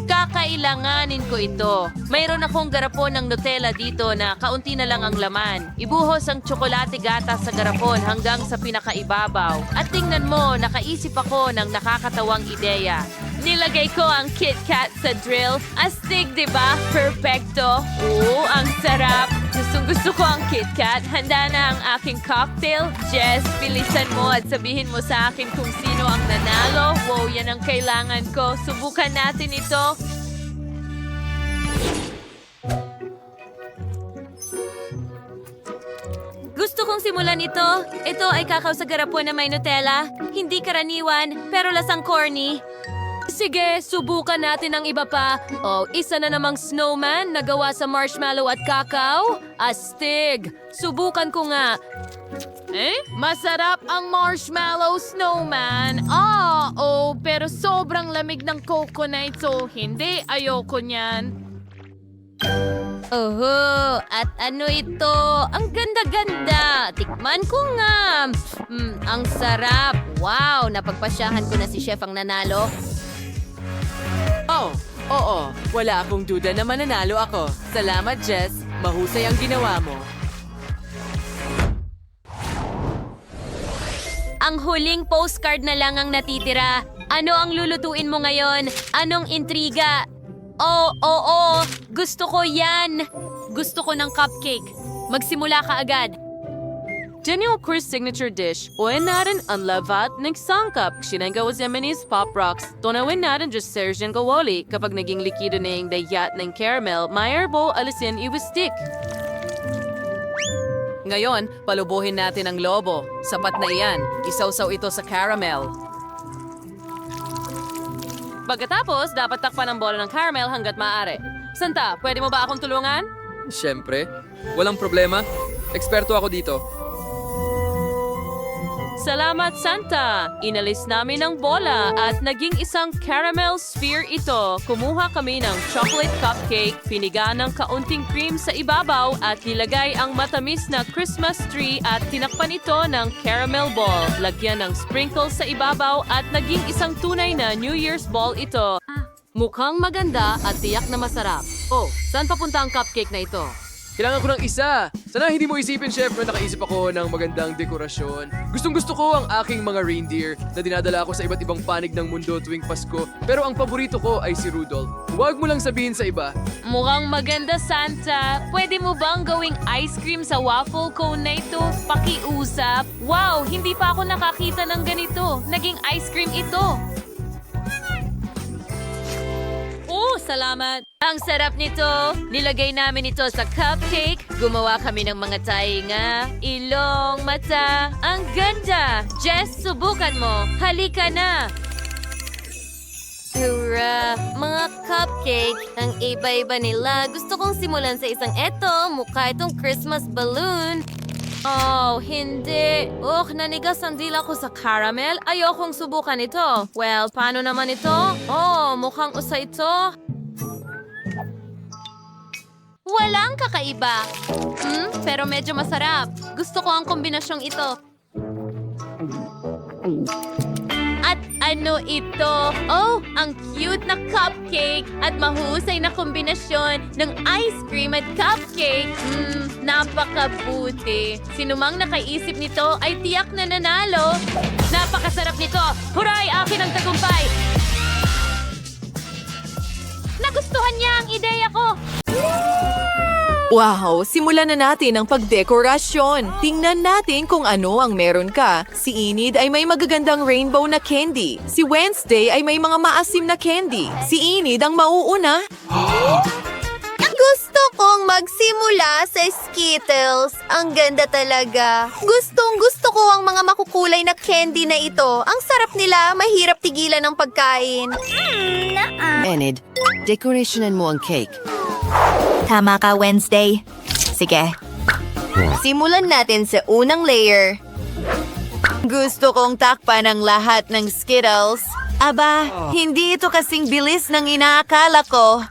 Kakailanganin ko ito. Mayroon akong garapon ng Nutella dito na kaunti na lang ang laman. Ibuhos ang tsokolate gatas sa garapon hanggang sa pinakaibabaw. At tingnan mo, nakaisip ako ng nakakatawang ideya. Nilagay ko ang Kit Kat sa drill. Astig, di ba? Perfecto. Oo, ang sarap. Gusto ko ang Kit Kat. Handa na ang aking cocktail. Jess, bilisan mo at sabihin mo sa akin kung sino ang nanalo. Wow, yan ang kailangan ko. Subukan natin ito. Gusto kong simulan ito. Ito ay kakao sa garapon na may Nutella. Hindi karaniwan, pero lasang corny. Sige, subukan natin ang iba pa. Oh, isa na namang snowman na gawa sa marshmallow at kakao. Astig! Subukan ko nga. Masarap ang marshmallow snowman. Pero sobrang lamig ng coconut so hindi, ayoko niyan. At ano ito? Ang ganda-ganda. Tikman ko nga. Ang sarap. Wow, napagpasyahan ko na si Chef ang nanalo. Oh, oo. Wala akong duda na mananalo ako. Salamat, Jess. Mahusay ang ginawa mo. Ang huling postcard na lang ang natitira. Ano ang lulutuin mo ngayon? Anong intriga? Oo. Gusto ko yan. Gusto ko ng cupcake. Magsimula ka agad. Daniel Chris signature dish. Uwan natin ang lavat ng sangkap. Sinanggawa sa Yemeni's Pop Rocks. Tonawin natin just Sergeant Gawali. Kapag naging likido na yung dayat ng caramel, mayarbo alisin iwistik. Ngayon, palubuhin natin ang lobo. Sapat na iyan. Isawsaw ito sa caramel. Pagkatapos, dapat takpan ang bola ng caramel hanggat maaari. Santa, pwede mo ba akong tulungan? Siyempre. Walang problema. Eksperto ako dito. Salamat, Santa! Inalis namin ang bola at naging isang caramel sphere ito. Kumuha kami ng chocolate cupcake, piniga ng kaunting cream sa ibabaw at nilagay ang matamis na Christmas tree at tinakpan ito ng caramel ball. Lagyan ng sprinkles sa ibabaw at naging isang tunay na New Year's ball ito. Mukhang maganda at tiyak na masarap. Oh, saan papunta ang cupcake na ito? Kailangan ko ng isa. Sana hindi mo isipin, Chef, na nakaisip ako ng magandang dekorasyon. Gustong-gusto ko ang aking mga reindeer na dinadala ko sa iba't ibang panig ng mundo tuwing Pasko. Pero ang paborito ko ay si Rudolph. Huwag mo lang sabihin sa iba. Mukhang maganda, Santa. Pwede mo bang gawing ice cream sa waffle cone na ito? Pakiusap. Wow, hindi pa ako nakakita ng ganito. Naging ice cream ito. Oh, salamat. Ang sarap nito. Nilagay namin ito sa cupcake. Gumawa kami ng mga tainga, ilong, mata. Ang ganda! Jess, subukan mo. Halika na. Hurra! Mga cupcake. Ang iba-iba nila. Gusto kong simulan sa isang mukha itong Christmas balloon. Oh, hindi. Nanigas ang dila ko sa caramel. Ayokong subukan ito. Well, paano naman ito? Oh, mukhang usa ito. Walang kakaiba. Pero medyo masarap. Gusto ko ang kombinasyong ito. At ano ito? Oh, ang cute na cupcake at mahusay na kombinasyon ng ice cream at cupcake. Napakabuti. Sinumang nakaisip nito ay tiyak na nanalo. Napakasarap nito. Huray, akin ang tagumpay. Nagustuhan niya ang ideya ko. Wow! Simulan na natin ang pagdekorasyon. Tingnan natin kung ano ang meron ka. Si Enid ay may magagandang rainbow na candy. Si Wednesday ay may mga maasim na candy. Si Enid ang mauuna. Gusto kong magsimula sa Skittles. Ang ganda talaga. Gustong-gusto ko ang mga makukulay na candy na ito. Ang sarap nila, mahirap tigilan ng pagkain. Enid, decorationan mo ang cake. Tama ka, Wednesday. Sige. Simulan natin sa unang layer. Gusto kong takpan ang lahat ng Skittles. Aba, hindi ito kasing bilis ng inaakala ko.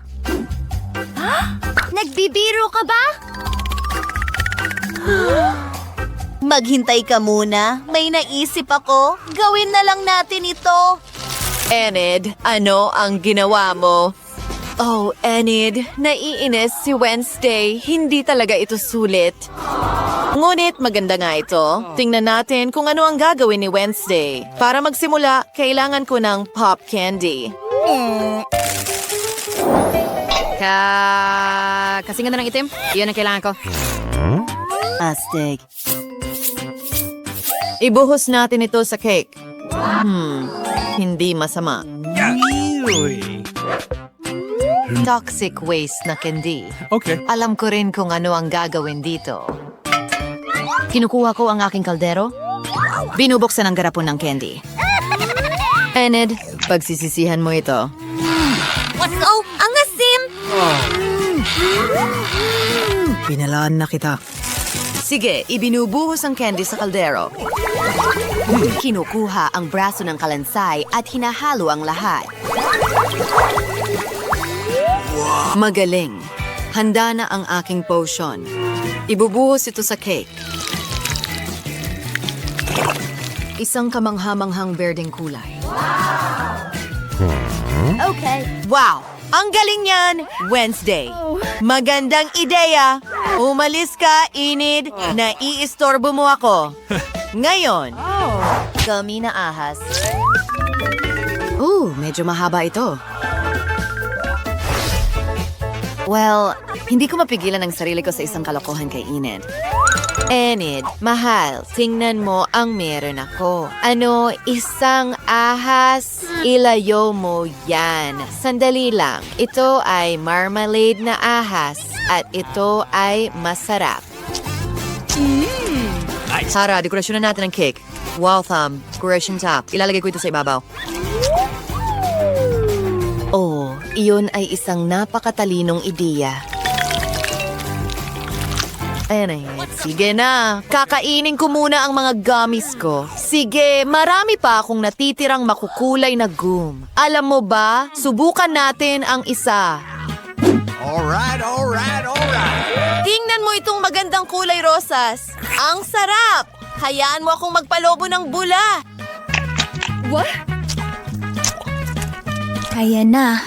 Nagbibiro ka ba? Maghintay ka muna. May naisip ako. Gawin na lang natin ito. Enid, ano ang ginawa mo? Oh, Enid, naiinis si Wednesday. Hindi talaga ito sulit. Ngunit maganda nga ito. Tingnan natin kung ano ang gagawin ni Wednesday. Para magsimula, kailangan ko ng pop candy. Kasi ganda ng itim, iyon ang kailangan ko. Astig. Ibuhos natin ito sa cake. Hindi masama. Toxic waste na candy. Okay. Alam ko rin kung ano ang gagawin dito. Kinukuha ko ang aking kaldero. Binubuksan ang garapon ng candy. Enid, pagsisisihan mo ito. Oh, ang asim! Pinalaan na kita. Sige, ibinubuhos ang candy sa kaldero. Kinukuha ang braso ng kalansay at hinahalo ang lahat. Magaling. Handa na ang aking potion. Ibubuhos ito sa cake. Isang kamanghamanghang berdeng kulay. Okay. Wow! Ang galing yan, Wednesday. Magandang ideya. Umalis ka, Enid. Naiistorbo mo ako. Ngayon. Gummy na ahas. Medyo mahaba ito. Well, hindi ko mapigilan ang sarili ko sa isang kalokohan kay Enid. Enid, mahal, tingnan mo ang meron ako. Ano, isang ahas? Ilayo mo yan. Sandali lang. Ito ay marmalade na ahas at ito ay masarap. Tara, dekorasyon na natin ang cake. Wow, thumb. Decoration top. Ilalagay ko ito sa ibabaw. Oh, iyon ay isang napakatalinong ideya. Ayan na, sige na. Kakainin ko muna ang mga gummies ko. Sige, marami pa akong natitirang makukulay na gum. Alam mo ba, subukan natin ang isa. Alright. Tingnan mo itong magandang kulay rosas. Ang sarap! Hayaan mo akong magpalobo ng bula. Kaya na.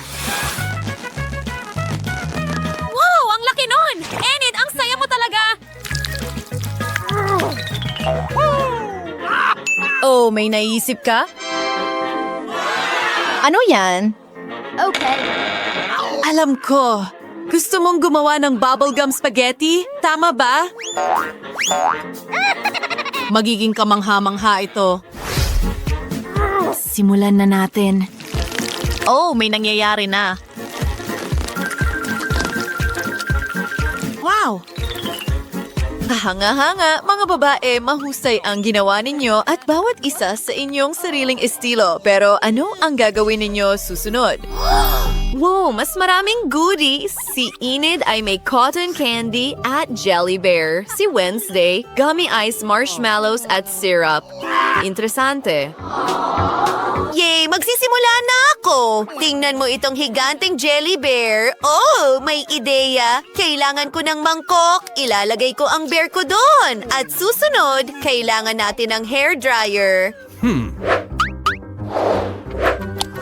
Wow! Ang laki nun! Enid, ang saya mo talaga! Oh, may naisip ka? Ano yan? Okay. Alam ko. Gusto mong gumawa ng bubblegum spaghetti? Tama ba? Magiging kamangha-mangha ito. Simulan na natin. Oh, may nangyayari na. Wow! Kahanga-hanga, mga babae, mahusay ang ginawa ninyo at bawat isa sa inyong sariling estilo. Pero ano ang gagawin ninyo susunod? Wow, mas maraming goodies! Si Enid ay may cotton candy at jelly bear. Si Wednesday, gummy ice, marshmallows at syrup. Interesante. Yay! Magsisimula na ako! Tingnan mo itong higanteng jelly bear. Oh, may ideya. Kailangan ko ng mangkok. Ilalagay ko ang bear ko doon. At susunod, kailangan natin ng hair dryer.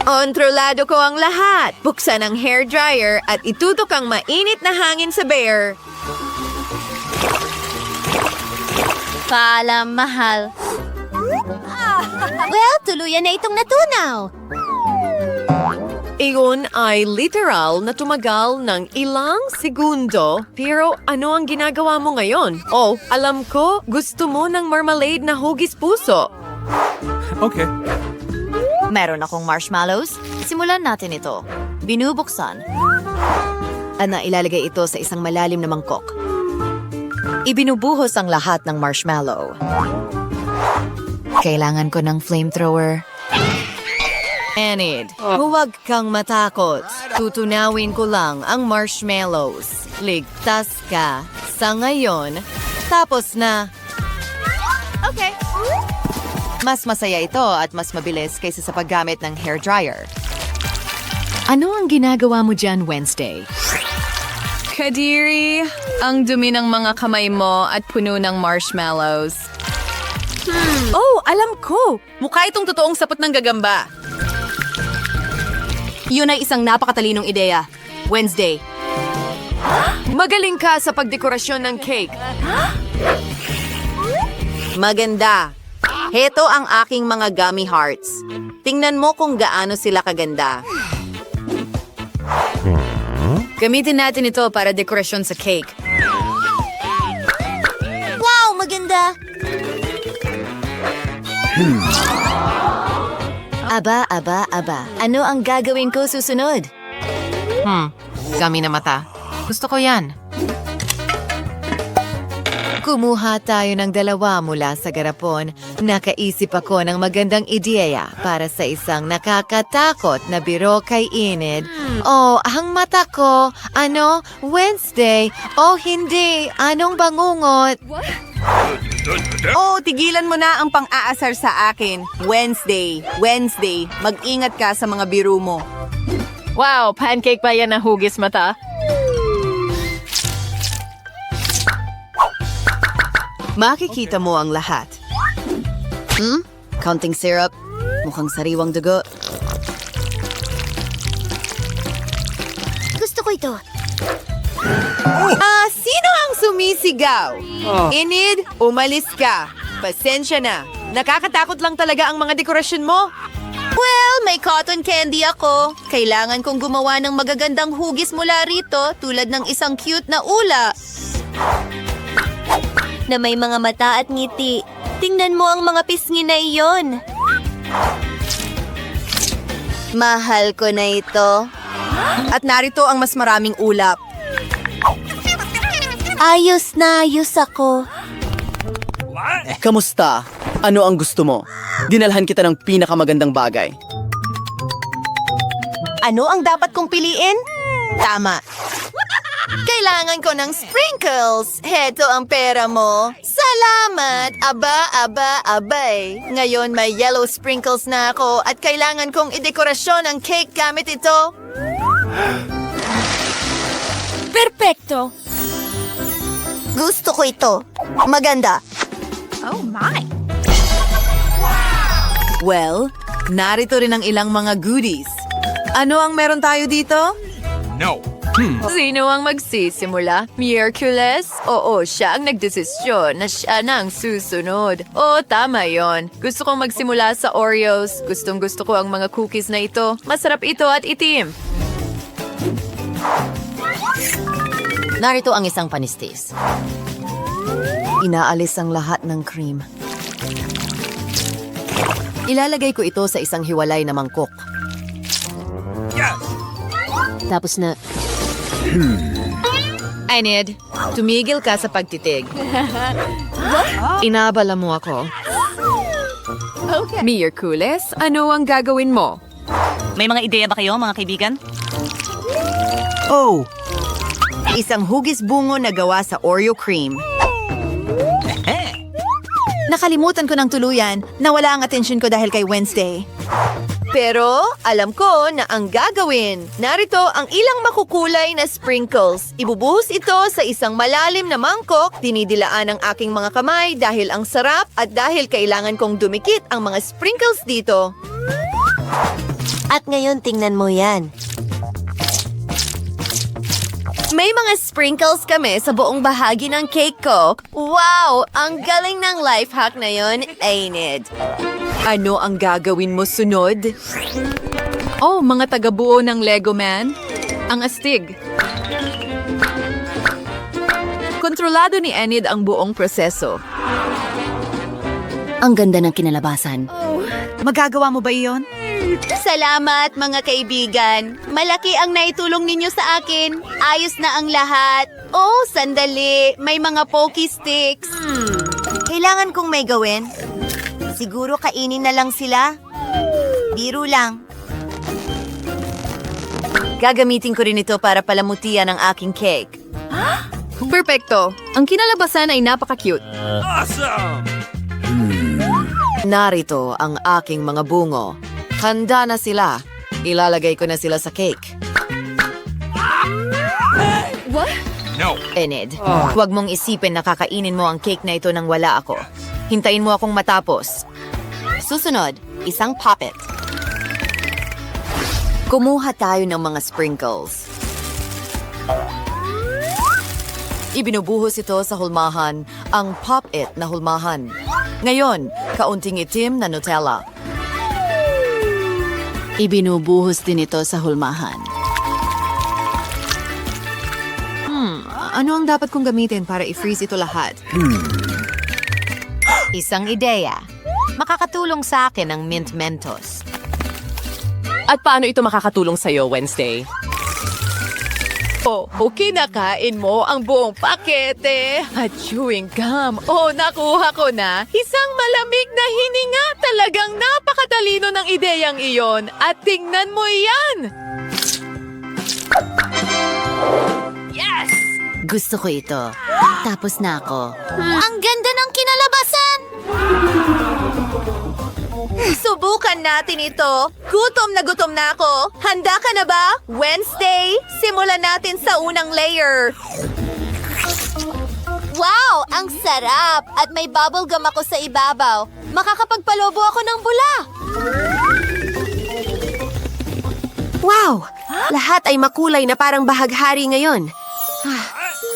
Kontrolado ko ang lahat. Buksan ang hair dryer at itutok ang mainit na hangin sa bear. Paalam, mahal. Well, tuluyan na itong natunaw. Iyon ay literal na tumagal ng ilang segundo. Pero ano ang ginagawa mo ngayon? Oh, alam ko, gusto mo ng marmalade na hugis puso. Okay. Meron akong marshmallows. Simulan natin ito. Binubuksan. Ana, ilalagay ito sa isang malalim na mangkok. Ibinubuhos ang lahat ng marshmallow. Kailangan ko ng flamethrower. Enid, huwag kang matakot. Tutunawin ko lang ang marshmallows. Ligtas ka. Sa ngayon, tapos na. Okay. Mas masaya ito at mas mabilis kaysa sa paggamit ng hair dryer. Ano ang ginagawa mo dyan, Wednesday? Kadiri, ang dumi ng mga kamay mo at puno ng marshmallows. Oh, alam ko! Mukha itong totoong sapot ng gagamba. Yun ay isang napakatalinong ideya. Wednesday. Magaling ka sa pagdekorasyon ng cake. Maganda. Heto ang aking mga gummy hearts. Tingnan mo kung gaano sila kaganda. Gamitin natin ito para dekorasyon sa cake. Wow, maganda! Aba. Ano ang gagawin ko susunod? Gami na mata. Gusto ko yan. Kumuha tayo ng dalawa mula sa garapon. Nakaisip ako ng magandang ideya para sa isang nakakatakot na biro kay Enid. Oh, ang mata ko. Ano? Wednesday? Oh, hindi. Anong bangungot? Oh, tigilan mo na ang pang-aasar sa akin. Wednesday. Mag-ingat ka sa mga biro mo. Wow, pancake ba yan na hugis mata? Makikita mo ang lahat. Counting syrup. Mukhang sariwang dugo. Gusto ko ito. Sino ang sumisigaw? Enid, umalis ka. Pasensya na. Nakakatakot lang talaga ang mga dekorasyon mo. Well, may cotton candy ako. Kailangan kong gumawa ng magagandang hugis mula rito tulad ng isang cute na ula. Na may mga mata at ngiti. Tingnan mo ang mga pisngi na iyon. Mahal ko na ito. At narito ang mas maraming ulap. Ayos na ayos ako. Kamusta? Ano ang gusto mo? Dinalhan kita ng pinakamagandang bagay. Ano ang dapat kong piliin? Tama. Kailangan ko ng sprinkles. Heto ang pera mo. Salamat! Abay. Ngayon may yellow sprinkles na ako at kailangan kong idekorasyon ang cake gamit ito. Perpekto! Gusto ko ito. Maganda. Well, narito rin ang ilang mga goodies. Ano ang meron tayo dito? Sino ang magsisimula? Miraculous? Oo, siya ang nagdesisyon na siya na ang susunod. Oo, tama yon. Gusto kong magsimula sa Oreos. Gustong gusto ko ang mga cookies na ito. Masarap ito at itim. Narito ang isang panistis. Inaalis ang lahat ng cream. Ilalagay ko ito sa isang hiwalay na mangkok. Tapos na... Enid, tumigil ka sa pagtitig. Inabala mo ako. Miraculous, ano ang gagawin mo? May mga ideya ba kayo, mga kaibigan? Oh! Isang hugis bungo na gawa sa Oreo cream. Nakalimutan ko ng tuluyan. Nawala ang atensyon ko dahil kay Wednesday. Pero alam ko na ang gagawin. Narito ang ilang makukulay na sprinkles. Ibubuhos ito sa isang malalim na mangkok. Dinidilaan ang aking mga kamay dahil ang sarap at dahil kailangan kong dumikit ang mga sprinkles dito. At ngayon tingnan mo yan. May mga sprinkles kami sa buong bahagi ng cake ko. Wow! Ang galing ng life hack na yon, Enid. Ano ang gagawin mo sunod? Oh, mga taga-buo ng Lego Man. Ang astig. Kontrolado ni Enid ang buong proseso. Ang ganda ng kinalabasan. Magagawa mo ba iyon? Salamat mga kaibigan. Malaki ang naitulong ninyo sa akin. Ayos na ang lahat. Oh, sandali. May mga pokey sticks. Kailangan kong may gawin. Siguro kainin na lang sila. Biro lang. Gagamitin ko rin ito para palamutian ang aking cake. Perfecto. Ang kinalabasan ay napaka-cute. Narito ang aking mga bungo. Handa na sila. Ilalagay ko na sila sa cake. What? Enid, huwag mong isipin na kakainin mo ang cake na ito nang wala ako. Hintayin mo akong matapos. Susunod, isang puppet. Kumuha tayo ng mga sprinkles. Ibinubuhos ito sa hulmahan, ang pop-it na hulmahan. Ngayon, kaunting itim na Nutella. Ibinubuhos din ito sa hulmahan. Ano ang dapat kong gamitin para i-freeze ito lahat? Isang ideya. Makakatulong sa akin ang Mint Mentos. At paano ito makakatulong sa'yo, Wednesday? Kinakain mo ang buong pakete at chewing gum. Nakuha ko na. Isang malamig na hininga. Talagang napakatalino ng ideyang iyon. At tingnan mo iyan! Gusto ko ito. Tapos na ako. Ang ganda ng kinalabasan! Subukan natin ito. Gutom na ako. Handa ka na ba? Wednesday, simulan natin sa unang layer. Wow! Ang sarap! At may bubblegum ako sa ibabaw. Makakapagpalobo ako ng bula. Wow! Lahat ay makulay na parang bahaghari ngayon.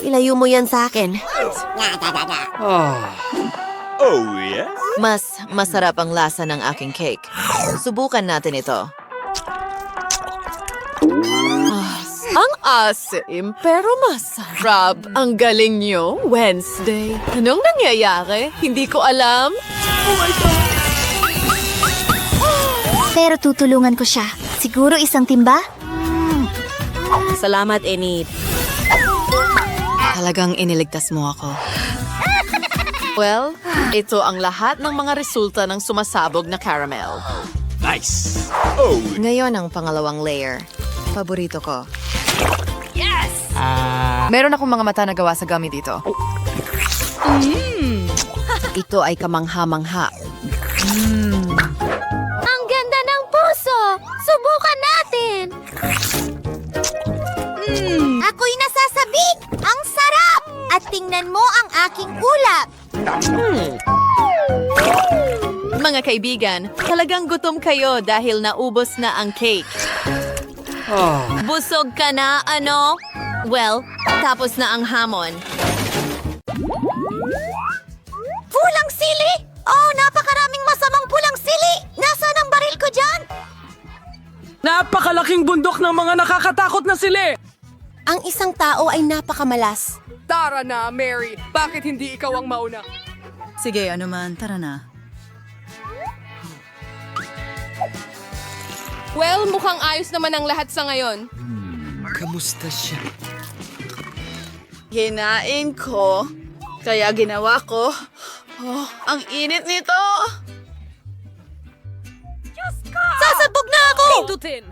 Ilayo mo yan sa akin. Mas masarap ang lasa ng aking cake. Subukan natin ito. Ang asim, pero masarap. Ang galing nyo, Wednesday. Anong nangyayari? Hindi ko alam. Pero tutulungan ko siya. Siguro isang timba? Salamat, Enid. Talagang iniligtas mo ako. Well, ito ang lahat ng mga resulta ng sumasabog na caramel. Ngayon ang pangalawang layer. Paborito ko. Meron akong mga mata na gawa sa gummy dito. Ito ay kamangha-mangha. Ang ganda ng puso! Subukan natin! Ako'y nasasabik! Ang sarap! At tingnan mo ang aking ulap! Mga kaibigan, talagang gutom kayo dahil naubos na ang cake. Busog ka na, ano? Well, tapos na ang hamon. Pulang sili! Oh, napakaraming masamang pulang sili! Nasaan ang baril ko dyan? Napakalaking bundok ng mga nakakatakot na sili! Ang isang tao ay napakamalas. Tara na, Mary. Bakit hindi ikaw ang mauna? Sige, ano man, tara na. Well, mukhang ayos naman ang lahat sa ngayon. Kamusta siya? Hinain ko, kaya ginawa ko. Ang init nito! Sasabog na ako! Pindutin!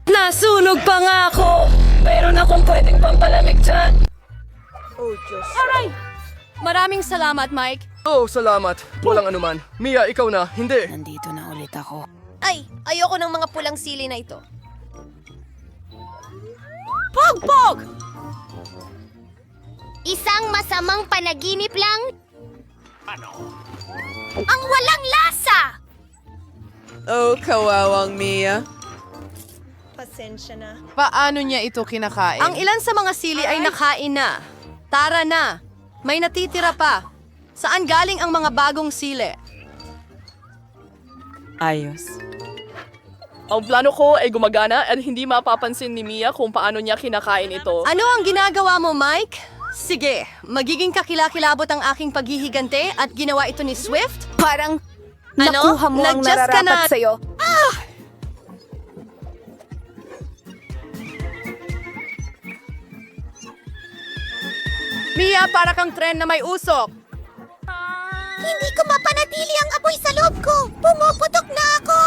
Nasunog pa nga ako! Meron akong pwedeng pampalamig dyan. Aray! Maraming salamat, Mike. Salamat. Walang anuman. Mia, ikaw na. Hindi. Nandito na ulit ako. Ay, ayoko ng mga pulang sili na ito. Pog! Isang masamang panaginip lang? Ang walang lasa! Kawawang Mia. Paano niya ito kinakain? Ang ilan sa mga sili ay nakain na. Tara na. May natitira pa. Saan galing ang mga bagong sili? Ang plano ko ay gumagana at hindi mapapansin ni Mia kung paano niya kinakain ito. Ano ang ginagawa mo, Mike? Sige, magiging kakilakilabot ang aking paghihigante at ginawa ito ni Swift? Parang Nakuha mo ang nararapat sa'yo. Mia, para kang tren na may usok. Hindi ko mapanatili ang apoy sa loob ko. Pumuputok na ako.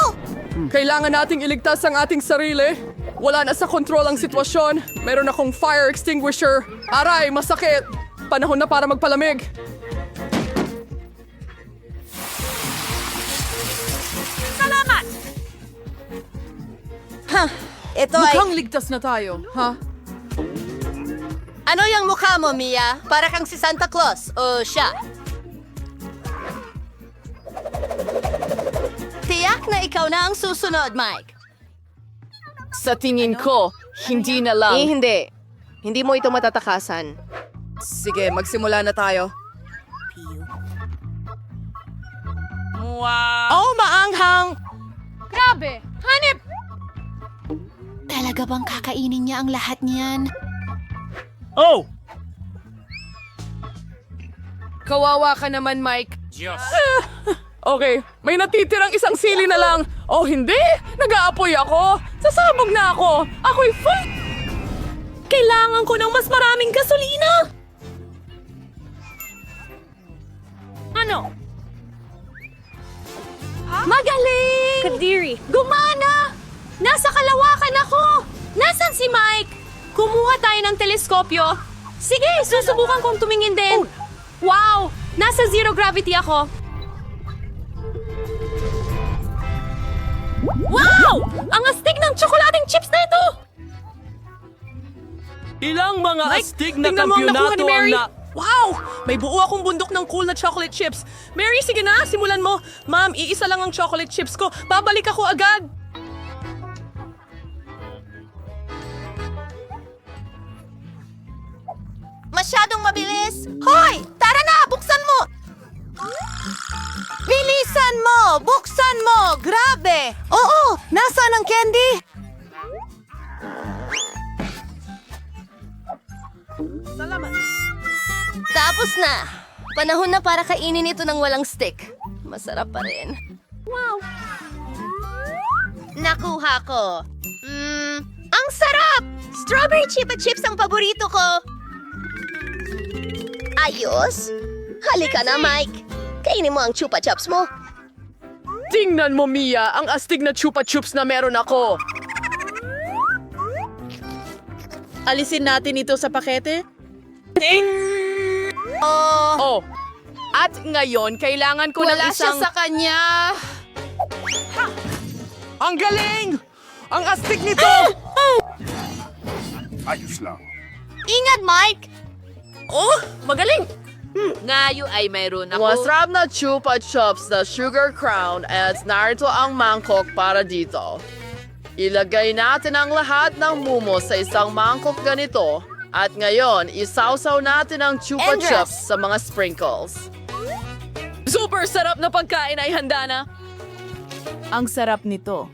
Kailangan nating iligtas ang ating sarili. Wala na sa kontrol ang sitwasyon. Meron akong fire extinguisher. Aray, masakit. Panahon na para magpalamig. Ito Mukhang ligtas na tayo, ha? Ano yung mukha mo, Mia? Para kang si Santa Claus. O siya. Tiyak na ikaw na ang susunod, Mike. Sa tingin ko, hindi na lang. Hindi. Hindi mo ito matatakasan. Sige, magsimula na tayo. Oh, maanghang! Grabe! Hanip! Talaga bang kakainin niya ang lahat niyan? Oh! Kawawa ka naman, Mike. Okay, may natitirang isang sili na lang. Oh, hindi! Nag-aapoy ako! Sasabog na ako! Ako'y full! Kailangan ko ng mas maraming gasolina! Ano? Magaling! Kadiri! Gumana! Nasa kalawakan ako! Nasaan si Mike? Kumuha tayo ng teleskopyo. Sige, susubukan kong tumingin din. Wow! Nasa zero gravity ako. Wow! Ang astig ng tsokolating chips na ito! Ilang mga astig na tingnan mo ang nakuha kampyonato ni ang Mary. na... Wow! May buo akong bundok ng cool na chocolate chips. Mary, sige na, simulan mo. Ma'am, iisa lang ang chocolate chips ko. Babalik ako agad. Masyadong mabilis. Hoy! Tara na! Buksan mo! Bilisan mo! Buksan mo! Grabe! Oo! Nasaan ang candy? Tapos na! Panahon na para kainin ito ng walang stick. Masarap pa rin. Wow! Nakuha ko. Ang sarap! Strawberry Chupa Chips ang paborito ko. Ayos? Halika na, Mike. Kainin mo ang Chupa Chups mo. Tingnan mo, Mia, ang astig na chupa chups na meron ako. Alisin natin ito sa pakete? Oh, at ngayon, kailangan ko ng Wala siya isang... sa kanya. Ang galing! Ang astig nito! Ingat, Mike! Oh, magaling! Ngayon ay mayroon ako. Masarap na chupa chups na sugar crown at narito ang mangkok para dito. Ilagay natin ang lahat ng mumo sa isang mangkok ganito at ngayon isawsaw natin ang chupa Andres! chups sa mga sprinkles. Super sarap na pagkain ay handa na. Ang sarap nito.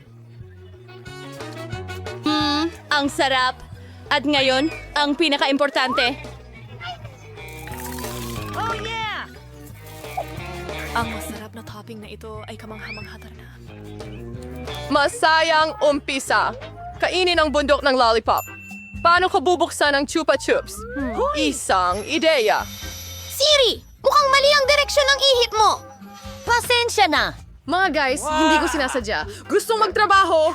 Ang sarap. At ngayon, ang pinaka-importante. Ang masarap na topping na ito ay kamangha-mangha na. Masayang umpisa. Kainin ang bundok ng lollipop. Paano ko bubuksan ang chupa chups? Isang ideya. Siri! Mukhang mali ang direksyon ng ihip mo! Pasensya na! Mga guys, hindi ko sinasadya. Gustong magtrabaho.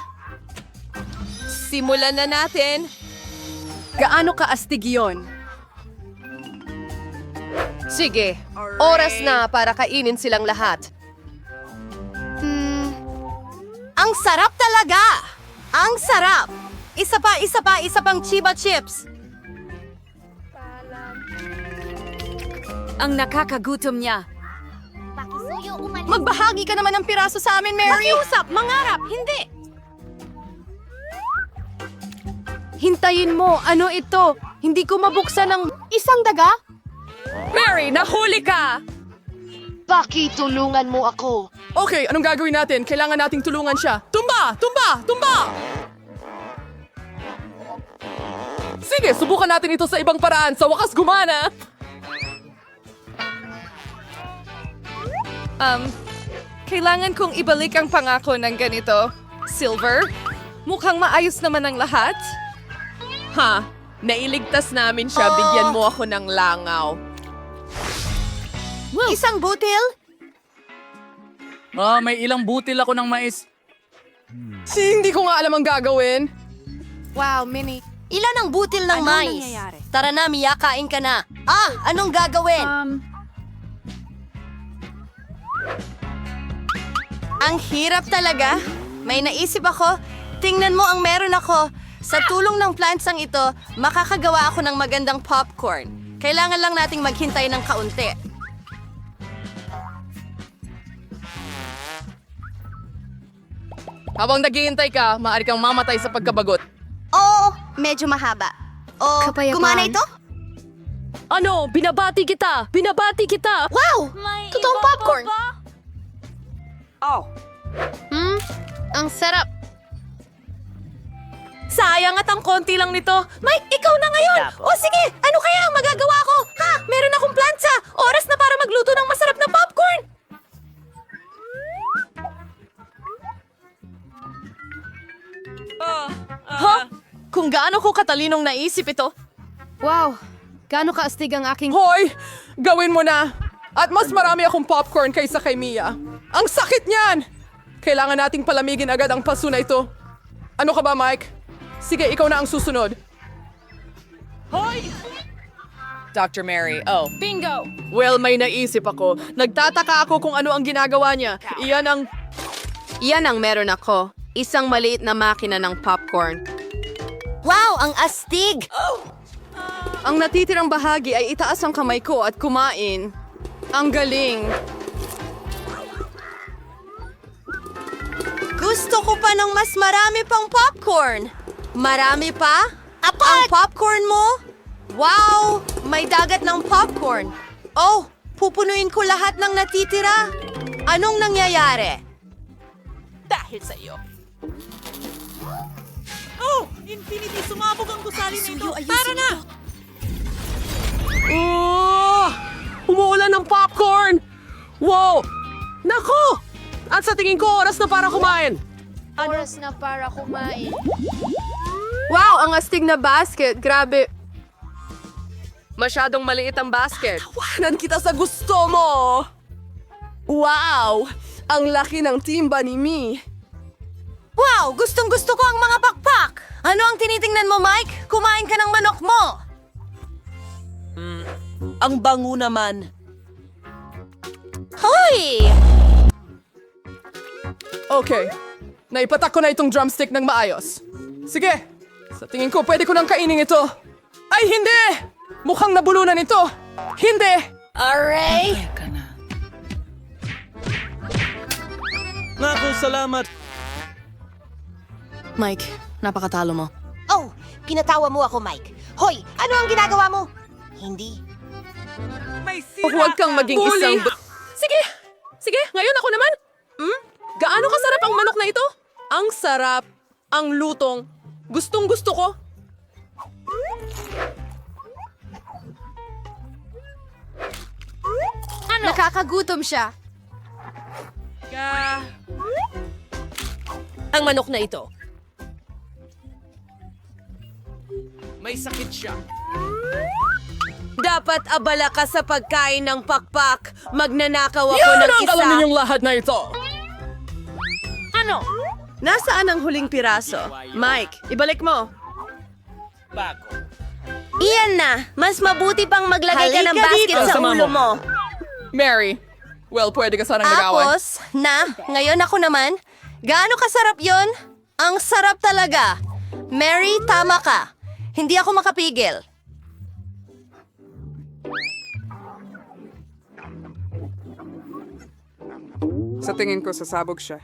Simulan na natin. Gaano kaastig yun? Sige, oras na para kainin silang lahat. Ang sarap talaga! Ang sarap! Isa pang Chiba Chips! Ang nakakagutom niya. Magbahagi ka naman ng piraso sa amin, Mary. Pakiusap! Mangarap! Hindi! Hintayin mo, ano ito? Hindi ko mabuksan ng isang daga? Mary, nahuli ka! Pakitulungan mo ako. Okay, anong gagawin natin? Kailangan nating tulungan siya. Tumba! Tumba! Tumba! Sige, subukan natin ito sa ibang paraan. Sa wakas gumana! Kailangan kong ibalik ang pangako ng ganito. Silver, mukhang maayos naman ang lahat. Ha? Nailigtas namin siya. Bigyan mo ako ng langaw. Isang butil? May ilang butil ako ng mais. Hindi ko nga alam ang gagawin. Wow, Minnie. Ilan ang butil ng mais? Tara na, Mia, kain ka na. Anong gagawin? Ang hirap talaga. May naisip ako. Tingnan mo ang meron ako. Sa tulong ng plantsang ito, makakagawa ako ng magandang popcorn. Kailangan lang nating maghintay ng kaunti. Habang naghihintay ka, maaari kang mamatay sa pagkabagot. Oo, medyo mahaba. O, gumana ito? Ano? Binabati kita! Binabati kita! Wow! Totoong popcorn! Ang sarap! Sayang at ang konti lang nito. Mike, ikaw na ngayon! O sige, ano kaya ang magagawa ko? Ha? Meron akong plansa! Oras na para magluto ng masarap na popcorn! Kung gaano ko katalinong naisip ito. Wow! Gaano kaastig ang aking... Hoy! Gawin mo na! At mas marami akong popcorn kaysa kay Mia. Ang sakit niyan! Kailangan nating palamigin agad ang paso na ito. Ano ka ba, Mike? Sige, ikaw na ang susunod. Hoy! Dr. Mary, oh. Bingo! Well, may naisip ako. Nagtataka ako kung ano ang ginagawa niya. Iyan ang meron ako. Isang maliit na makina ng popcorn. Wow, ang astig! Ang natitirang bahagi ay itaas ang kamay ko at kumain. Ang galing! Gusto ko pa ng mas marami pang popcorn. Marami pa? Ang popcorn mo? Wow! May dagat ng popcorn. Oh, pupunuin ko lahat ng natitira. Anong nangyayari? Dahil sa iyo. Oh! Infinity, sumabog ang gusali na ito. Tara na! Umuulan ng popcorn! Wow! Nako! At sa tingin ko, oras na para kumain. Oras na para kumain. Wow! Ang astig na basket. Grabe. Masyadong maliit ang basket. Tawanan kita sa gusto mo! Wow! Ang laki ng timba ni Mi. Wow! Gustong-gusto ko ang mga pakpak! Ano ang tinitingnan mo, Mike? Kumain ka ng manok mo! Ang bango naman. Hoy! Okay. Naipatak ko na itong drumstick ng maayos. Sige. Sa tingin ko, pwede ko nang kainin ito. Ay, hindi! Mukhang nabulunan ito. Hindi! Aray! Naku, salamat. Mike, napakatalo mo. Oh, pinatawa mo ako, Mike. Hoy, ano ang ginagawa mo? Hindi. Huwag kang maging isang... Sige! Sige, ngayon ako naman. Gaano kasarap ang manok na ito? Ang sarap. Ang lutong. Gustong gusto ko. Nakakagutom siya. Ang manok na ito. May sakit siya. Dapat abala ka sa pagkain ng pakpak. Magnanakaw ako Yan ng ang isa. alam ninyong lahat na ito. Ano? Nasaan ang huling piraso? Mike, ibalik mo. Iyan na! Mas mabuti pang maglagay ka ng Halika basket dito. sa ulo mo. Mary, well, pwede ka sanang nagawan. Tapos, ngayon ako naman. Gaano kasarap yon? Ang sarap talaga. Mary, tama ka. Hindi ako makapigil. Sa tingin ko, sasabog siya.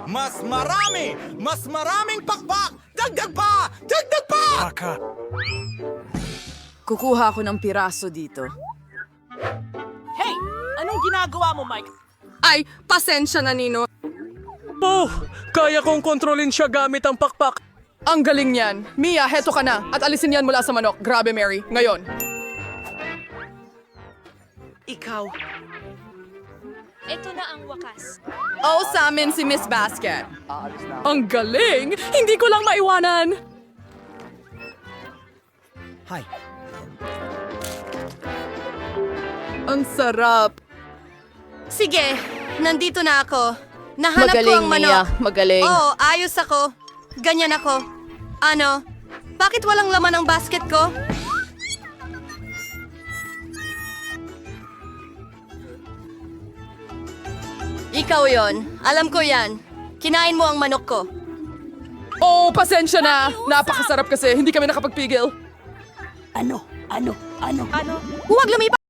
Mas marami! Mas maraming pakpak! Dagdag pa! Dagdag pa! Kukuha ako ng piraso dito. Hey! Anong ginagawa mo, Mike? Ay, pasensya na, Nino. Oh! Kaya kong kontrolin siya gamit ang pakpak. Ang galing niyan. Mia, heto ka na. At alisin yan mula sa manok. Grabe, Mary. Ngayon. Ikaw. Ito na ang wakas. Oh, sa amin si Miss Basket. Ang galing! Hindi ko lang maiwanan. Hi. Ang sarap. Sige, nandito na ako. Nahanap ko ang manok. Magaling. Oo, ayos ako. Ganyan ako. Ano? Bakit walang laman ang basket ko? Ikaw yon. Alam ko yan. Kinain mo ang manok ko. Oh, pasensya na. Napakasarap kasi. Hindi kami nakapagpigil. Ano? Huwag lumipas!